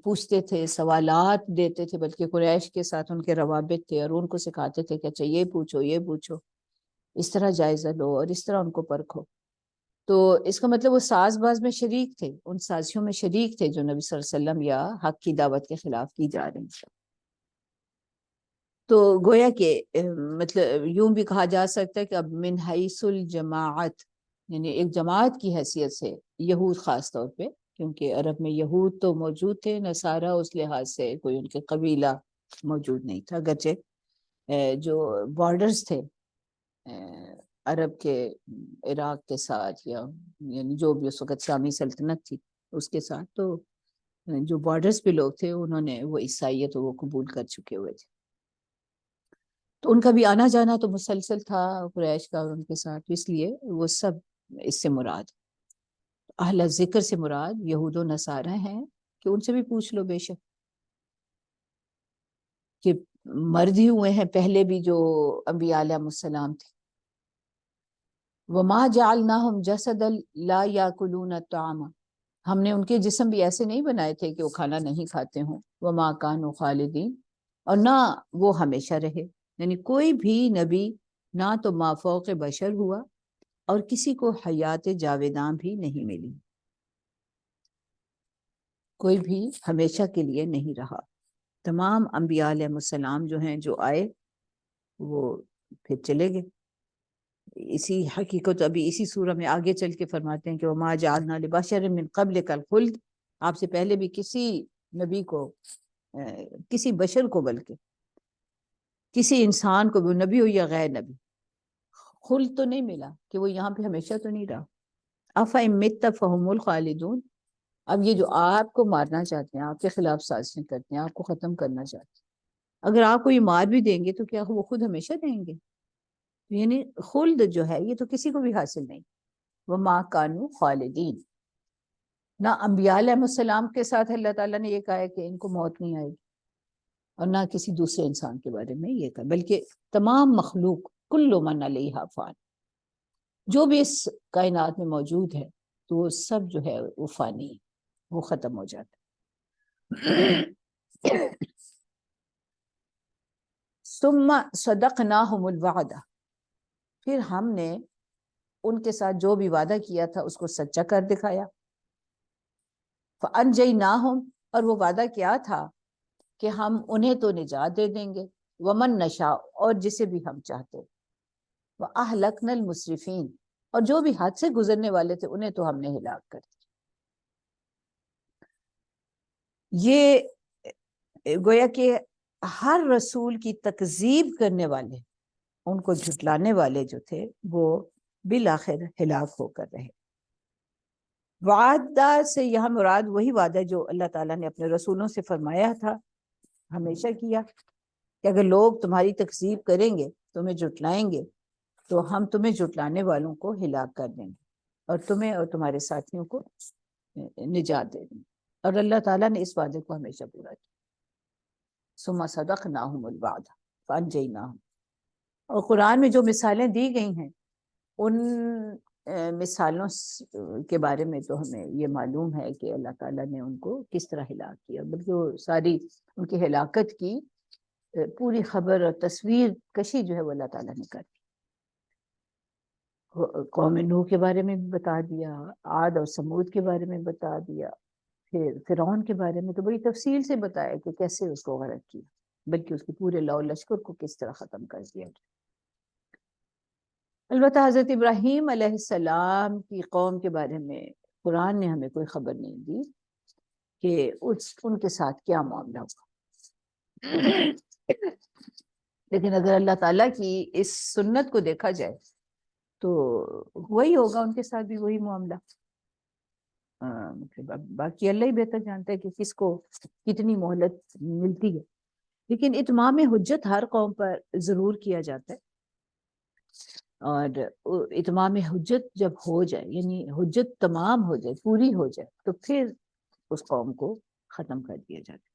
پوچھتے تھے، سوالات دیتے تھے، بلکہ قریش کے ساتھ ان کے روابط تھے، اور ان کو سکھاتے تھے کہ اچھا یہ پوچھو، یہ پوچھو، اس طرح جائزہ لو اور اس طرح ان کو پرکھو۔ تو اس کا مطلب وہ ساز باز میں شریک تھے، ان سازشوں میں شریک تھے جو نبی صلی اللہ علیہ وسلم یا حق کی دعوت کے خلاف کی جا رہی تھیں۔ تو گویا کہ مطلب یوں بھی کہا جا سکتا ہے کہ اب من حیث الجماعت، یعنی ایک جماعت کی حیثیت سے یہود خاص طور پہ، کیونکہ عرب میں یہود تو موجود تھے، نصارہ اس لحاظ سے کوئی ان کے قبیلہ موجود نہیں تھا، اگرچہ جو بارڈرز تھے عرب کے عراق کے ساتھ، یا یعنی جو بھی اس وقت شامی سلطنت تھی اس کے ساتھ، تو جو بارڈرز پہ لوگ تھے انہوں نے وہ عیسائیت وہ قبول کر چکے ہوئے تھے، تو ان کا بھی آنا جانا تو مسلسل تھا قریش کا اور ان کے ساتھ، اس لیے وہ سب اس سے مراد اہل ذکر سے مراد یہود و نصارہ ہیں، کہ ان سے بھی پوچھ لو بے شک، کہ مرد ہی ہوئے ہیں پہلے بھی جو انبیاء علیہ السلام تھے۔ وَمَا جَعَلْنَاهُمْ جَسَدًا لَا يَأْكُلُونَ الطَّعَامَ، ہم نے ان کے جسم بھی ایسے نہیں بنائے تھے کہ وہ کھانا نہیں کھاتے ہوں۔ وَمَا كَانُوا خَالِدِينَ، اور نہ وہ ہمیشہ رہے، یعنی کوئی بھی نبی نہ تو مافوق بشر ہوا اور کسی کو حیات جاویداں بھی نہیں ملی، کوئی بھی ہمیشہ کے لیے نہیں رہا۔ تمام انبیاء علیہ السلام جو ہیں، جو آئے وہ پھر چلے گئے۔ اسی حقیقت ابھی اسی سورہ میں آگے چل کے فرماتے ہیں کہ وَمَا جَعَلْنَا لِبَشَرٍ مِّن قَبْلِكَ الْخُلْدَ، آپ سے پہلے بھی کسی نبی کو، کسی بشر کو، بلکہ کسی انسان کو، وہ نبی ہو یا غیر نبی، خلد تو نہیں ملا کہ وہ یہاں پہ ہمیشہ تو نہیں رہا۔ أَفَإِن مِتَّ فَهُمُ الْخَالِدُونَ، اب یہ جو آپ کو مارنا چاہتے ہیں، آپ کے خلاف سازشیں کرتے ہیں، آپ کو ختم کرنا چاہتے ہیں، اگر آپ کو یہ مار بھی دیں گے تو کیا وہ خود ہمیشہ رہیں گے؟ یعنی خلد جو ہے یہ تو کسی کو بھی حاصل نہیں۔ وَمَا كَانُوا خَالِدِينَ، نہ انبیاء علیہ السلام کے ساتھ اللہ تعالیٰ نے یہ کہا ہے کہ ان کو موت نہیں آئے گی، اور نہ کسی دوسرے انسان کے بارے میں یہ کہا، بلکہ تمام مخلوق کل من علیہا فان، جو بھی اس کائنات میں موجود ہے تو وہ سب جو ہے وہ فانی ہے، وہ ختم ہو جاتا ہے۔ ثم صدقناہم الوعد، پھر ہم نے ان کے ساتھ جو بھی وعدہ کیا تھا اس کو سچا کر دکھایا۔ فَأَنْجَيْنَاهُمْ، اور وہ وعدہ کیا تھا کہ ہم انہیں تو نجات دے دیں گے، وَمَن نَشَاءُ، اور جسے بھی ہم چاہتے، وَأَهْلَكْنَا الْمُسْرِفِينَ، اور جو بھی حد سے گزرنے والے تھے انہیں تو ہم نے ہلاک کر دیا۔ یہ گویا کہ ہر رسول کی تکذیب کرنے والے، ان کو جھٹلانے والے جو تھے وہ بالآخر ہلاک ہو کر رہے۔ وعدہ سے یہاں مراد وہی وعدہ جو اللہ تعالیٰ نے اپنے رسولوں سے فرمایا تھا، ہمیشہ کیا، کہ اگر لوگ تمہاری تکذیب کریں گے، تمہیں جھٹلائیں گے، تو ہم تمہیں جھٹلانے والوں کو ہلاک کر دیں گے، اور تمہیں اور تمہارے ساتھیوں کو نجات دے دیں گے، اور اللہ تعالیٰ نے اس وعدے کو ہمیشہ پورا کیا۔ ثم صدقناہم الوعد فانجیناہم. اور قرآن میں جو مثالیں دی گئی ہیں ان مثالوں کے بارے میں تو ہمیں یہ معلوم ہے کہ اللہ تعالیٰ نے ان کو کس طرح ہلاک کیا، بلکہ وہ ساری ان کی ہلاکت کی پوری خبر اور تصویر کشی جو ہے وہ اللہ تعالیٰ نے کر دی. قوم نوح کے بارے میں بھی بتا دیا، عاد اور سمود کے بارے میں بتا دیا، پھر فرعون کے بارے میں تو بڑی تفصیل سے بتایا کہ کیسے اس کو غرق کیا، بلکہ اس کے پورے لو لشکر کو کس طرح ختم کر دیا. البتہ حضرت ابراہیم علیہ السلام کی قوم کے بارے میں قرآن نے ہمیں کوئی خبر نہیں دی کہ ان کے ساتھ کیا معاملہ ہوگا. لیکن اگر اللہ تعالیٰ کی اس سنت کو دیکھا جائے تو وہی ہوگا، ان کے ساتھ بھی وہی معاملہ. باقی اللہ ہی بہتر جانتا ہے کہ کس کو کتنی مہلت ملتی ہے. لیکن اتمام حجت ہر قوم پر ضرور کیا جاتا ہے، اور اتمام حجت جب ہو جائے، یعنی حجت تمام ہو جائے، پوری ہو جائے، تو پھر اس قوم کو ختم کر دیا جاتا ہے.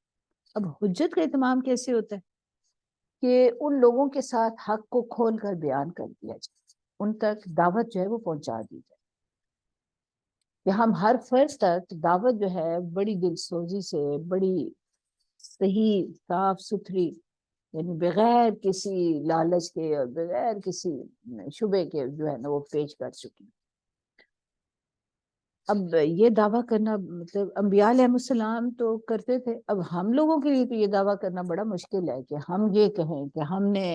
اب حجت کا اتمام کیسے ہوتا ہے؟ کہ ان لوگوں کے ساتھ حق کو کھول کر بیان کر دیا جائے، ان تک دعوت جو ہے وہ پہنچا دی جائے، کہ ہم ہر فرد تک دعوت جو ہے بڑی دل سوزی سے، بڑی صحیح صاف ستھری، یعنی بغیر کسی لالچ کے اور بغیر کسی شبے کے جو ہے نا وہ پیش کر چکی. اب یہ دعویٰ کرنا مطلب انبیاء علیہ السلام تو کرتے تھے، اب ہم لوگوں کے لیے تو یہ دعویٰ کرنا بڑا مشکل ہے کہ ہم یہ کہیں کہ ہم نے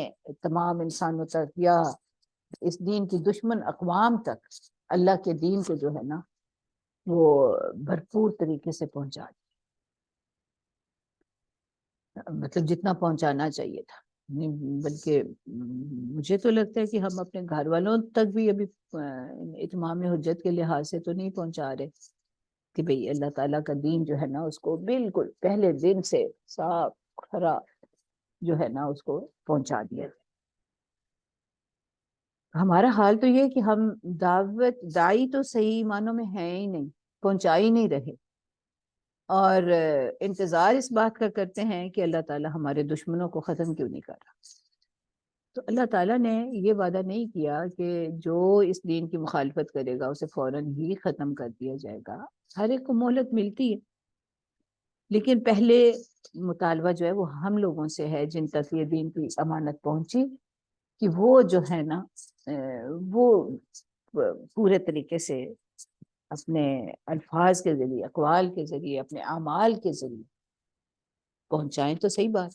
تمام انسانوں تک یا اس دین کی دشمن اقوام تک اللہ کے دین کو جو ہے نا وہ بھرپور طریقے سے پہنچا دیا، مطلب جتنا پہنچانا چاہیے تھا. بلکہ مجھے تو لگتا ہے کہ ہم اپنے گھر والوں تک بھی ابھی اتمام حجت کے لحاظ سے تو نہیں پہنچا رہے کہ بھئی اللہ تعالیٰ کا دین جو ہے نا اس کو بالکل پہلے دن سے صاف کھرا جو ہے نا اس کو پہنچا دیا. ہمارا حال تو یہ کہ ہم دائی تو صحیح معنوں میں ہیں ہی نہیں، پہنچا ہی نہیں رہے، اور انتظار اس بات کا کرتے ہیں کہ اللہ تعالیٰ ہمارے دشمنوں کو ختم کیوں نہیں کر رہا. تو اللہ تعالیٰ نے یہ وعدہ نہیں کیا کہ جو اس دین کی مخالفت کرے گا اسے فوراً ہی ختم کر دیا جائے گا. ہر ایک کو مہلت ملتی ہے، لیکن پہلے مطالبہ جو ہے وہ ہم لوگوں سے ہے جن تک یہ دین کی امانت پہنچی، کہ وہ جو ہے نا وہ پورے طریقے سے اپنے الفاظ کے ذریعے، اقوال کے ذریعے، اپنے اعمال کے ذریعے پہنچائیں تو صحیح بات.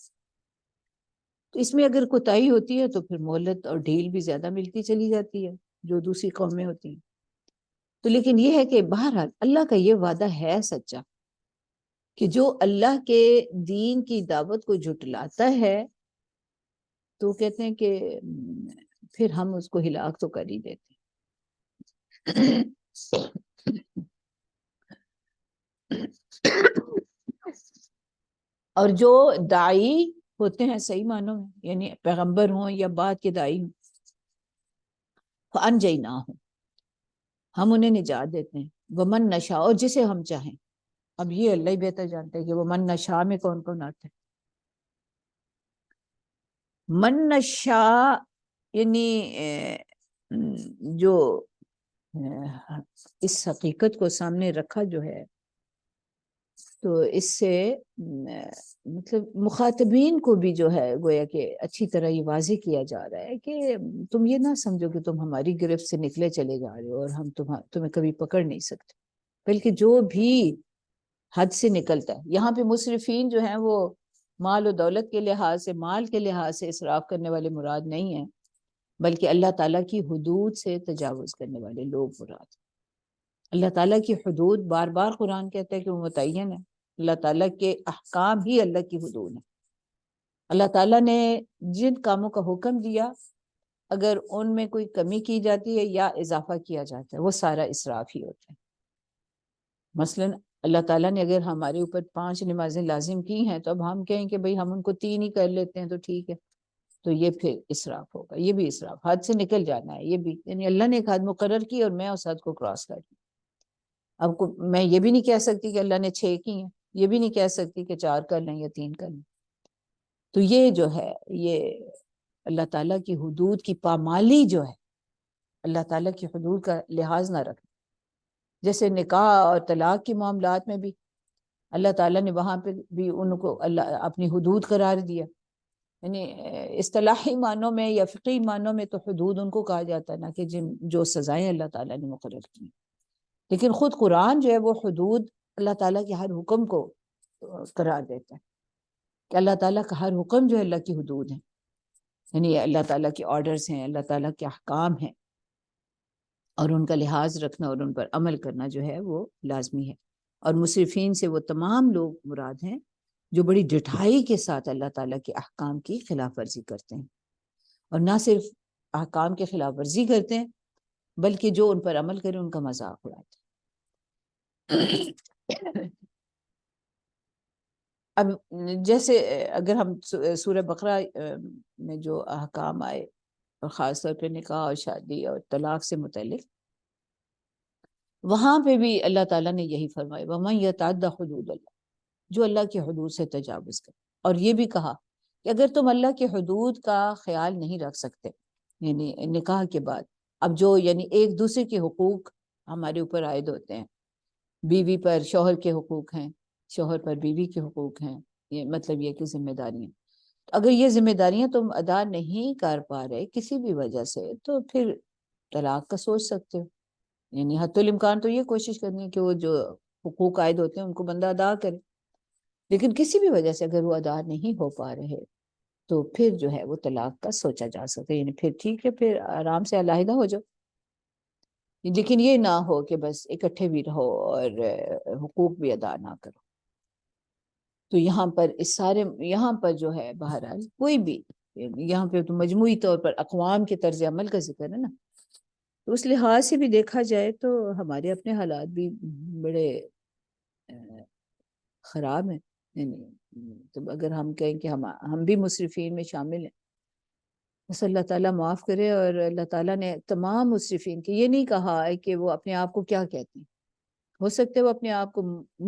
تو اس میں اگر کوتاہی ہوتی ہے تو پھر مہلت اور ڈھیل بھی زیادہ ملتی چلی جاتی ہے جو دوسری قومیں ہوتی ہیں. تو لیکن یہ ہے کہ بہرحال اللہ کا یہ وعدہ ہے سچا کہ جو اللہ کے دین کی دعوت کو جھٹلاتا ہے تو کہتے ہیں کہ پھر ہم اس کو ہلاک تو کر ہی دیتے. اور جو دائی ہوتے ہیں صحیح معنوں میں، یعنی پیغمبر ہوں یا بعد کے دائی ہوں، فَأَنْجَيْنَاهُمْ، ہم انہیں نجات دیتے ہیں، وَمَن نَشَاءُ، اور جسے ہم چاہیں. اب یہ اللہ ہی بہتر جانتا ہے کہ وَمَن نَشَاء میں کون کون آتے ہیں. من نشاء یعنی جو اس حقیقت کو سامنے رکھا جو ہے تو اس سے مطلب مخاطبین کو بھی جو ہے گویا کہ اچھی طرح یہ واضح کیا جا رہا ہے کہ تم یہ نہ سمجھو کہ تم ہماری گرفت سے نکلے چلے جا رہے ہو اور ہم تمہیں کبھی پکڑ نہیں سکتے، بلکہ جو بھی حد سے نکلتا ہے. یہاں پہ مسرفین جو ہیں وہ مال و دولت کے لحاظ سے، مال کے لحاظ سے اسراف کرنے والے مراد نہیں ہیں، بلکہ اللہ تعالیٰ کی حدود سے تجاوز کرنے والے لوگ مراد. اللہ تعالیٰ کی حدود بار بار قرآن کہتا ہے کہ وہ متعین ہے، اللہ تعالیٰ کے احکام ہی اللہ کی حدود ہیں. اللہ تعالیٰ نے جن کاموں کا حکم دیا اگر ان میں کوئی کمی کی جاتی ہے یا اضافہ کیا جاتا ہے وہ سارا اسراف ہی ہوتا ہے. مثلاً اللہ تعالیٰ نے اگر ہمارے اوپر 5 نمازیں لازم کی ہیں تو اب ہم کہیں کہ بھئی ہم ان کو 3 ہی کر لیتے ہیں تو ٹھیک ہے، تو یہ پھر اسراف ہوگا. یہ بھی اسراف، حد سے نکل جانا ہے. یہ بھی یعنی اللہ نے ایک حد مقرر کی اور میں اس حد کو کراس کر دی. اب میں یہ بھی نہیں کہہ سکتی کہ اللہ نے 6 کی ہیں، یہ بھی نہیں کہہ سکتی کہ 4 کر لیں یا 3 کر لیں. تو یہ جو ہے یہ اللہ تعالیٰ کی حدود کی پامالی جو ہے، اللہ تعالیٰ کی حدود کا لحاظ نہ رکھنا. جیسے نکاح اور طلاق کے معاملات میں بھی اللہ تعالیٰ نے وہاں پہ بھی ان کو اللہ اپنی حدود قرار دیا. یعنی اصطلاحی معنوں میں یا فقہی معنوں میں تو حدود ان کو کہا جاتا ہے نا کہ جو سزائیں اللہ تعالیٰ نے مقرر کی. لیکن خود قرآن جو ہے وہ حدود اللہ تعالیٰ کے ہر حکم کو قرار دیتا ہے کہ اللہ تعالیٰ کا ہر حکم جو ہے اللہ کی حدود ہے. یعنی اللہ تعالیٰ کے آرڈرز ہیں، اللہ تعالیٰ کے احکام ہیں، اور ان کا لحاظ رکھنا اور ان پر عمل کرنا جو ہے وہ لازمی ہے. اور مصرفین سے وہ تمام لوگ مراد ہیں جو بڑی ڈٹھائی کے ساتھ اللہ تعالیٰ کے احکام کی خلاف ورزی کرتے ہیں، اور نہ صرف احکام کی خلاف ورزی کرتے ہیں بلکہ جو ان پر عمل کرے ان کا مذاق اڑاتے ہیں. اب جیسے اگر ہم سورہ بقرہ میں جو احکام آئے اور خاص طور پہ نکاح اور شادی اور طلاق سے متعلق، وہاں پہ بھی اللہ تعالیٰ نے یہی فرمایا وَمَن يَتَعَدَّ حُدُودَ اللَّهِ، جو اللہ کی حدود سے تجاوز کرے. اور یہ بھی کہا کہ اگر تم اللہ کی حدود کا خیال نہیں رکھ سکتے، یعنی نکاح کے بعد اب جو یعنی ایک دوسرے کے حقوق ہمارے اوپر عائد ہوتے ہیں، بیوی پر شوہر کے حقوق ہیں، شوہر پر بیوی کے حقوق ہیں، یہ مطلب یہ کہ ذمہ داریاں، اگر یہ ذمہ داریاں تم ادا نہیں کر پا رہے کسی بھی وجہ سے تو پھر طلاق کا سوچ سکتے ہو. یعنی حتی الامکان تو یہ کوشش کرنی ہے کہ وہ جو حقوق عائد ہوتے ہیں ان کو بندہ ادا کرے. لیکن کسی بھی وجہ سے اگر وہ ادا نہیں ہو پا رہے تو پھر جو ہے وہ طلاق کا سوچا جا سکتا ہے. یعنی پھر ٹھیک ہے، پھر آرام سے علیحدہ ہو جاؤ، لیکن یہ نہ ہو کہ بس اکٹھے بھی رہو اور حقوق بھی ادا نہ کرو. تو یہاں پر یہاں پر جو ہے بہرحال کوئی بھی، یہاں پہ تو مجموعی طور پر اقوام کے طرز عمل کا ذکر ہے نا، تو اس لحاظ سے بھی دیکھا جائے تو ہمارے اپنے حالات بھی بڑے خراب ہیں. یعنی تو اگر ہم کہیں کہ ہم بھی مسرفین میں شامل ہیں، بس اللہ تعالیٰ معاف کرے. اور اللہ تعالیٰ نے تمام مسرفین کی یہ نہیں کہا ہے کہ وہ اپنے آپ کو کیا کہتے ہیں، ہو سکتے وہ اپنے آپ کو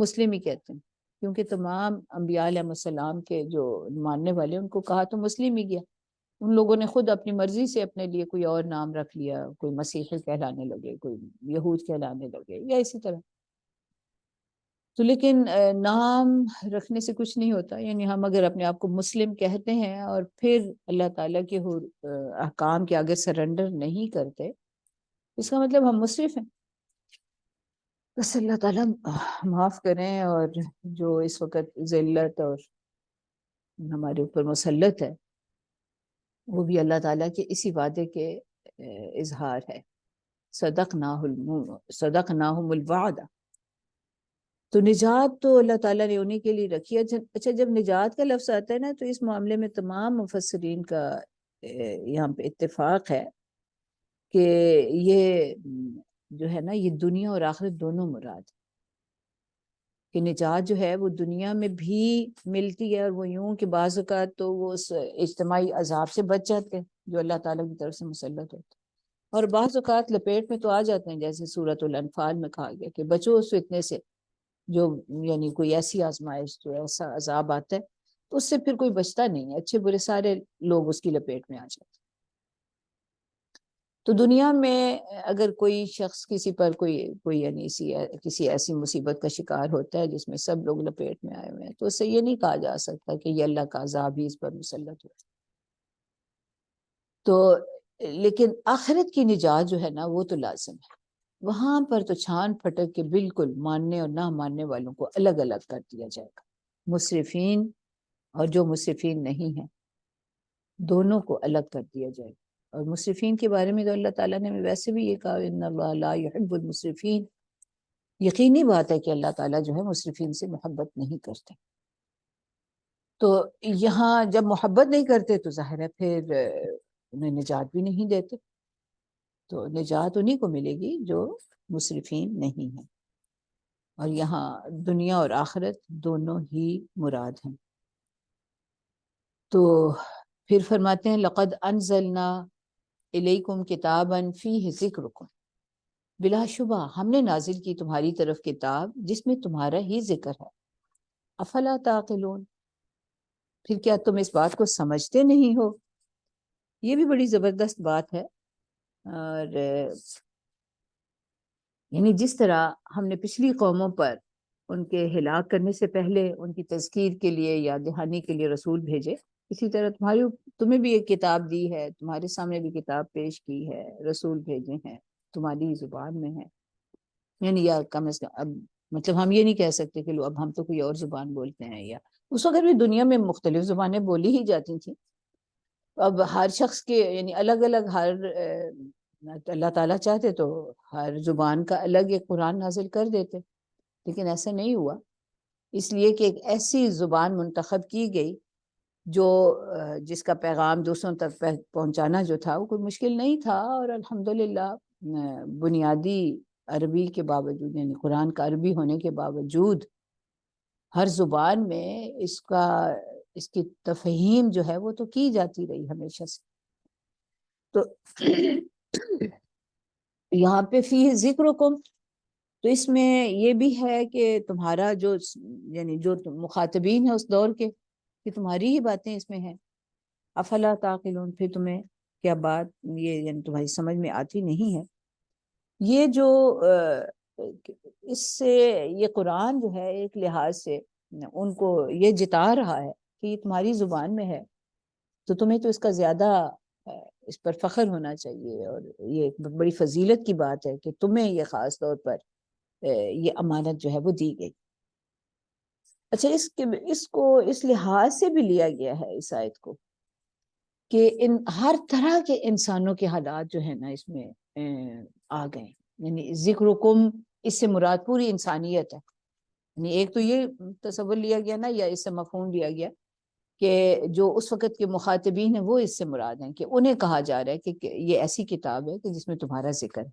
مسلم ہی کہتے ہیں، کیونکہ تمام انبیاء علیہ السلام کے جو ماننے والے ان کو کہا تو مسلم ہی گیا. ان لوگوں نے خود اپنی مرضی سے اپنے لیے کوئی اور نام رکھ لیا، کوئی مسیحی کہلانے لگے، کوئی یہود کہلانے لگے، یا اسی طرح. تو لیکن نام رکھنے سے کچھ نہیں ہوتا. یعنی ہم اگر اپنے آپ کو مسلم کہتے ہیں اور پھر اللہ تعالیٰ کے احکام کے آگے سرنڈر نہیں کرتے، اس کا مطلب ہم مسرف ہیں. بس اللہ تعالیٰ معاف کریں. اور جو اس وقت ذلت اور ہمارے اوپر مسلط ہے وہ بھی اللہ تعالیٰ کے اسی وعدے کے اظہار ہے، صدقناہم الوعد. تو نجات تو اللہ تعالیٰ نے انہی کے لیے رکھی ہے. اچھا، جب نجات کا لفظ آتا ہے نا تو اس معاملے میں تمام مفسرین کا یہاں پہ اتفاق ہے کہ یہ جو ہے نا یہ دنیا اور آخرت دونوں مراد ہے. کہ نجات جو ہے وہ دنیا میں بھی ملتی ہے، اور وہ یوں کہ بعض اوقات تو وہ اس اجتماعی عذاب سے بچ جاتے ہیں جو اللہ تعالیٰ کی طرف سے مسلط ہوتے ہیں، اور بعض اوقات لپیٹ میں تو آ جاتے ہیں، جیسے سورۃ الانفال میں کہا گیا کہ بچو اس فتنے سے جو یعنی کوئی ایسی آزمائش جو ایسا عذاب آتا ہے تو اس سے پھر کوئی بچتا نہیں ہے، اچھے برے سارے لوگ اس کی لپیٹ میں آ جاتے ہیں. تو دنیا میں اگر کوئی شخص کسی پر کوئی یعنی کسی ایسی مصیبت کا شکار ہوتا ہے جس میں سب لوگ لپیٹ میں آئے ہوئے ہیں، تو اس سے یہ نہیں کہا جا سکتا کہ یہ اللہ کا عذاب ہی اس پر مسلط ہوا. تو لیکن آخرت کی نجات جو ہے نا وہ تو لازم ہے. وہاں پر تو چھان پھٹک کے بالکل ماننے اور نہ ماننے والوں کو الگ الگ کر دیا جائے گا، مسرفین اور جو مسرفین نہیں ہیں دونوں کو الگ کر دیا جائے گا. اور مسرفین کے بارے میں تو اللہ تعالیٰ نے ویسے بھی یہ کہا ان اللہ لا يحب المسرفین. یقینی بات ہے کہ اللہ تعالیٰ جو ہے مسرفین سے محبت نہیں کرتے. تو یہاں جب محبت نہیں کرتے تو ظاہر ہے پھر انہیں نجات بھی نہیں دیتے. تو نجات انہی کو ملے گی جو مسرفین نہیں ہیں. اور یہاں دنیا اور آخرت دونوں ہی مراد ہیں. تو پھر فرماتے ہیں لقد انزلنا الیکم کتابا فیہ ذکرکم، بلا شبہ ہم نے نازل کی تمہاری طرف کتاب جس میں تمہارا ہی ذکر ہے. افلا تعقلون، پھر کیا تم اس بات کو سمجھتے نہیں ہو؟ یہ بھی بڑی زبردست بات ہے. اور یعنی جس طرح ہم نے پچھلی قوموں پر ان کے ہلاک کرنے سے پہلے ان کی تذکیر کے لیے یاد دہانی کے لیے رسول بھیجے، اسی طرح تمہیں بھی ایک کتاب دی ہے، تمہارے سامنے بھی کتاب پیش کی ہے، رسول بھیجے ہیں، تمہاری زبان میں ہے. یعنی یا کم از کم اب مطلب ہم یہ نہیں کہہ سکتے کہ لو اب ہم تو کوئی اور زبان بولتے ہیں، یا اس وقت بھی دنیا میں مختلف زبانیں بولی ہی جاتی تھیں. اب ہر شخص کے یعنی الگ الگ اللہ تعالیٰ چاہتے تو ہر زبان کا الگ ایک قرآن نازل کر دیتے، لیکن ایسا نہیں ہوا، اس لیے کہ ایک ایسی زبان منتخب کی گئی جو جس کا پیغام دوسروں تک پہنچانا جو تھا وہ کوئی مشکل نہیں تھا. اور الحمدللہ بنیادی عربی کے باوجود یعنی قرآن کا عربی ہونے کے باوجود ہر زبان میں اس کی تفہیم جو ہے وہ تو کی جاتی رہی ہمیشہ سے. تو یہاں پہ فی ذکرکم، تو اس میں یہ بھی ہے کہ تمہارا جو یعنی جو مخاطبین ہیں اس دور کے، کہ تمہاری ہی باتیں اس میں ہیں. افلا تعقلون، پھر تمہیں کیا بات یہ یعنی تمہاری سمجھ میں آتی نہیں ہے؟ یہ جو اس سے یہ قرآن جو ہے ایک لحاظ سے ان کو یہ جتا رہا ہے کہ یہ تمہاری زبان میں ہے، تو تمہیں تو اس کا زیادہ اس پر فخر ہونا چاہیے، اور یہ ایک بڑی فضیلت کی بات ہے کہ تمہیں یہ خاص طور پر یہ امانت جو ہے وہ دی گئی. اچھا، اس کو اس لحاظ سے بھی لیا گیا ہے اس آیت کو کہ ہر طرح کے انسانوں کے حالات جو ہے نا اس میں آ گئے. یعنی ذکرکم اس سے مراد پوری انسانیت ہے. یعنی ایک تو یہ تصور لیا گیا نا، یا اس سے مفہوم لیا گیا کہ جو اس وقت کے مخاطبین ہیں وہ اس سے مراد ہیں، کہ انہیں کہا جا رہا ہے کہ یہ ایسی کتاب ہے کہ جس میں تمہارا ذکر ہے.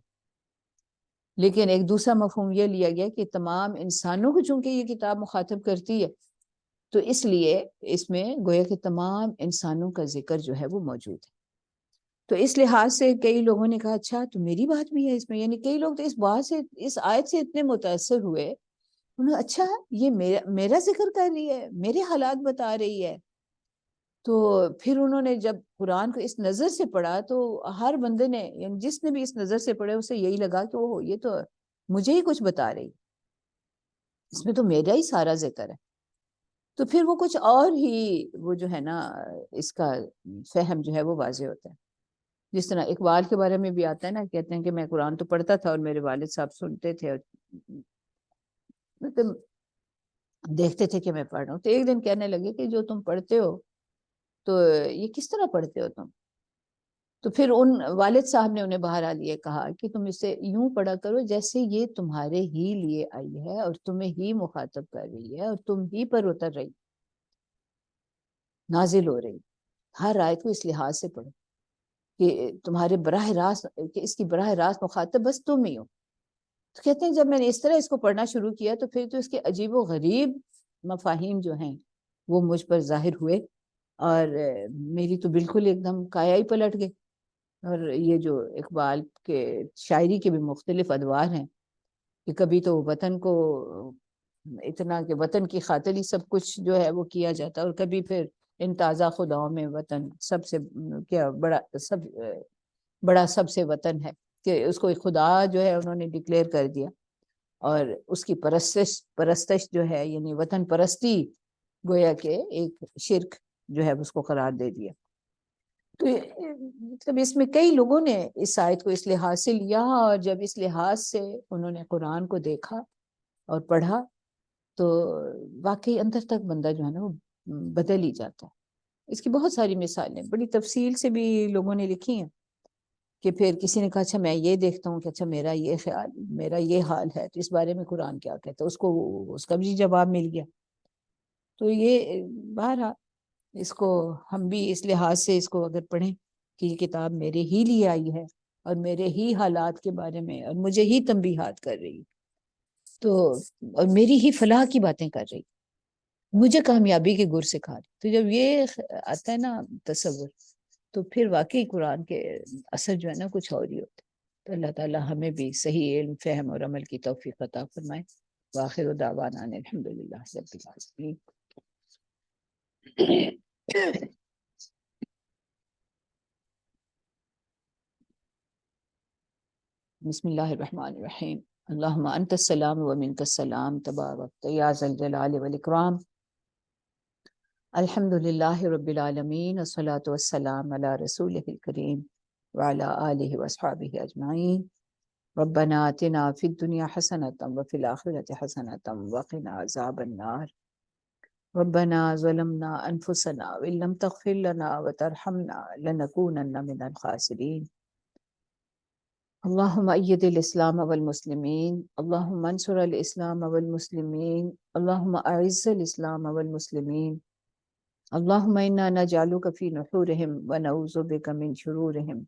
لیکن ایک دوسرا مفہوم یہ لیا گیا کہ تمام انسانوں کو چونکہ یہ کتاب مخاطب کرتی ہے، تو اس لیے اس میں گویا کہ تمام انسانوں کا ذکر جو ہے وہ موجود ہے. تو اس لحاظ سے کئی لوگوں نے کہا اچھا تو میری بات بھی ہے اس میں. یعنی کئی لوگ تو اس بات سے اس آیت سے اتنے متاثر ہوئے، انہوں نے اچھا یہ میرا ذکر کر رہی ہے، میرے حالات بتا رہی ہے. تو پھر انہوں نے جب قرآن کو اس نظر سے پڑھا تو ہر بندے نے یعنی جس نے بھی اس نظر سے پڑھے اسے یہی لگا کہ وہ یہ تو مجھے ہی کچھ بتا رہی، اس میں تو میرا ہی سارا ذکر ہے. تو پھر وہ کچھ اور ہی وہ جو ہے نا اس کا فہم جو ہے وہ واضح ہوتا ہے. جس طرح اقبال کے بارے میں بھی آتا ہے نا، کہتے ہیں کہ میں قرآن تو پڑھتا تھا اور میرے والد صاحب سنتے تھے اور مطلب دیکھتے تھے کہ میں پڑھ رہا ہوں. تو ایک دن کہنے لگے کہ جو تم پڑھتے ہو تو یہ کس طرح پڑھتے ہو تم؟ تو پھر ان والد صاحب نے انہیں بہرحال یہ کہا کہ تم اسے یوں پڑھا کرو جیسے یہ تمہارے ہی لیے آئی ہے اور تمہیں ہی مخاطب کر رہی ہے اور تم ہی پر اتر رہی، نازل ہو رہی. ہر آیت کو اس لحاظ سے پڑھو کہ تمہارے براہ راست کہ اس کی براہ راست مخاطب بس تم ہی ہو. تو کہتے ہیں جب میں نے اس طرح اس کو پڑھنا شروع کیا تو پھر تو اس کے عجیب و غریب مفاہیم جو ہیں وہ مجھ پر ظاہر ہوئے، اور میری تو بالکل ایک دم کایا ہی پلٹ گئی. اور یہ جو اقبال کے شاعری کے بھی مختلف ادوار ہیں کہ کبھی تو وطن کو اتنا کہ وطن کی خاطر ہی سب کچھ جو ہے وہ کیا جاتا ہے، اور کبھی پھر ان تازہ خداؤں میں وطن سب سے کیا بڑا سب سے وطن ہے کہ اس کو خدا جو ہے انہوں نے ڈکلیئر کر دیا، اور اس کی پرستش جو ہے یعنی وطن پرستی گویا کہ ایک شرک جو ہے اس کو قرار دے دیا. تو مطلب اس میں کئی لوگوں نے اس آیت کو اس لحاظ سے لیا، اور جب اس لحاظ سے انہوں نے قرآن کو دیکھا اور پڑھا تو واقعی اندر تک بندہ جو ہے نا وہ بدل ہی جاتا ہے. اس کی بہت ساری مثالیں بڑی تفصیل سے بھی لوگوں نے لکھی ہیں کہ پھر کسی نے کہا اچھا میں یہ دیکھتا ہوں کہ اچھا میرا یہ خیال میرا یہ حال ہے تو اس بارے میں قرآن کیا کہتا ہے، اس کو اس کا بھی جواب مل گیا. تو یہ بہرحال اس کو ہم بھی اس لحاظ سے اس کو اگر پڑھیں کہ یہ کتاب میرے ہی لیے آئی ہے اور میرے ہی حالات کے بارے میں اور مجھے ہی تنبیہات کر رہی، تو اور میری ہی فلاح کی باتیں کر رہی، مجھے کامیابی کے گر سکھا رہی. تو جب یہ آتا ہے نا تصور تو پھر واقعی قرآن کے اثر جو ہے نا کچھ اور ہی ہوتا ہے. تو اللہ تعالی ہمیں بھی صحیح علم، فہم اور عمل کی توفیق عطا فرمائے. وآخر دعوانا الحمدللہ رب العالمین. بسم اللہ الرحمن الرحیم. اللہم انت السلام و منک السلام تبارک یا ذا الجلال والاکرام. الحمد للہ رب العالمین والصلاة والسلام علی رسولہ الکریم وعلی آلہ واصحابہ اجمعین. ربنا آتنا فی الدنیا حسنۃ وفی الآخرۃ حسنۃ وقنا عذاب النار. ربنا ظلمنا انفسنا وان لم تغفر لنا وترحمنا لنکونن من الخاسرین. اللهم أيد الإسلام والمسلمين، اللهم انصر الإسلام والمسلمين، اللهم أعز الإسلام والمسلمين، اللهم إنا نجعلك في نحورهم ونعوذ بك من شرورهم،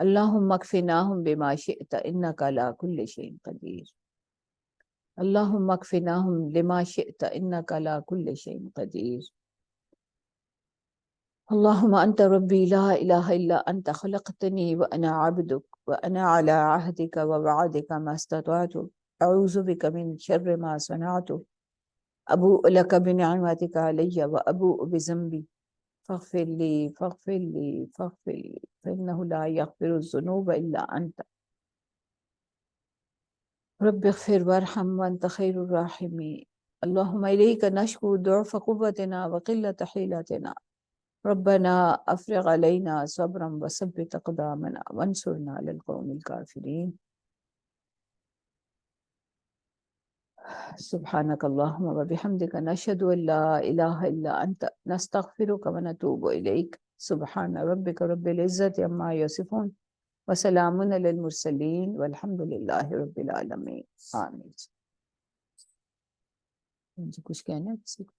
اللهم اكفناهم بما شئت إنك على كل شيء قدير، اللهم اكفناهم لما شئت إنك على كل شيء قدير. اللهم أنت ربي لا إله إلا أنت خلقتني وأنا عبدك وأنا على عهدك ووعدك ما استطعت أعوذ بك من شر ما صنعت أبوء لك بنعمتك علي وأبوء بذنبي فاغفر لي فاغفر لي فاغفر لي فإنه لا يغفر الذنوب إلا أنت. رب اغفر وارحم وأنت خير الراحمين. اللهم إليك نشكو ضعف قوتنا وقلة حيلتنا. ربنا افرغ علينا صبرا وثبت اقدامنا وانصرنا على القوم الكافرين. سبحانك اللهم وبحمدك نشهد ان لا اله الا انت نستغفرك ونتوب اليك. سبحان ربك رب العزة عما يصفون وسلام على المرسلين والحمد لله رب العالمين. آمین. مجھے کچھ کہنا ہے کسی کو؟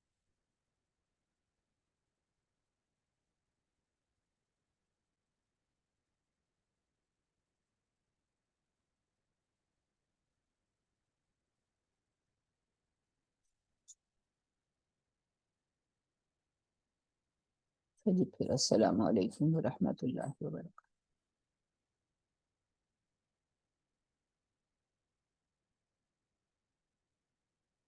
پھر السلام علیکم ورحمۃ اللہ وبرکاتہ.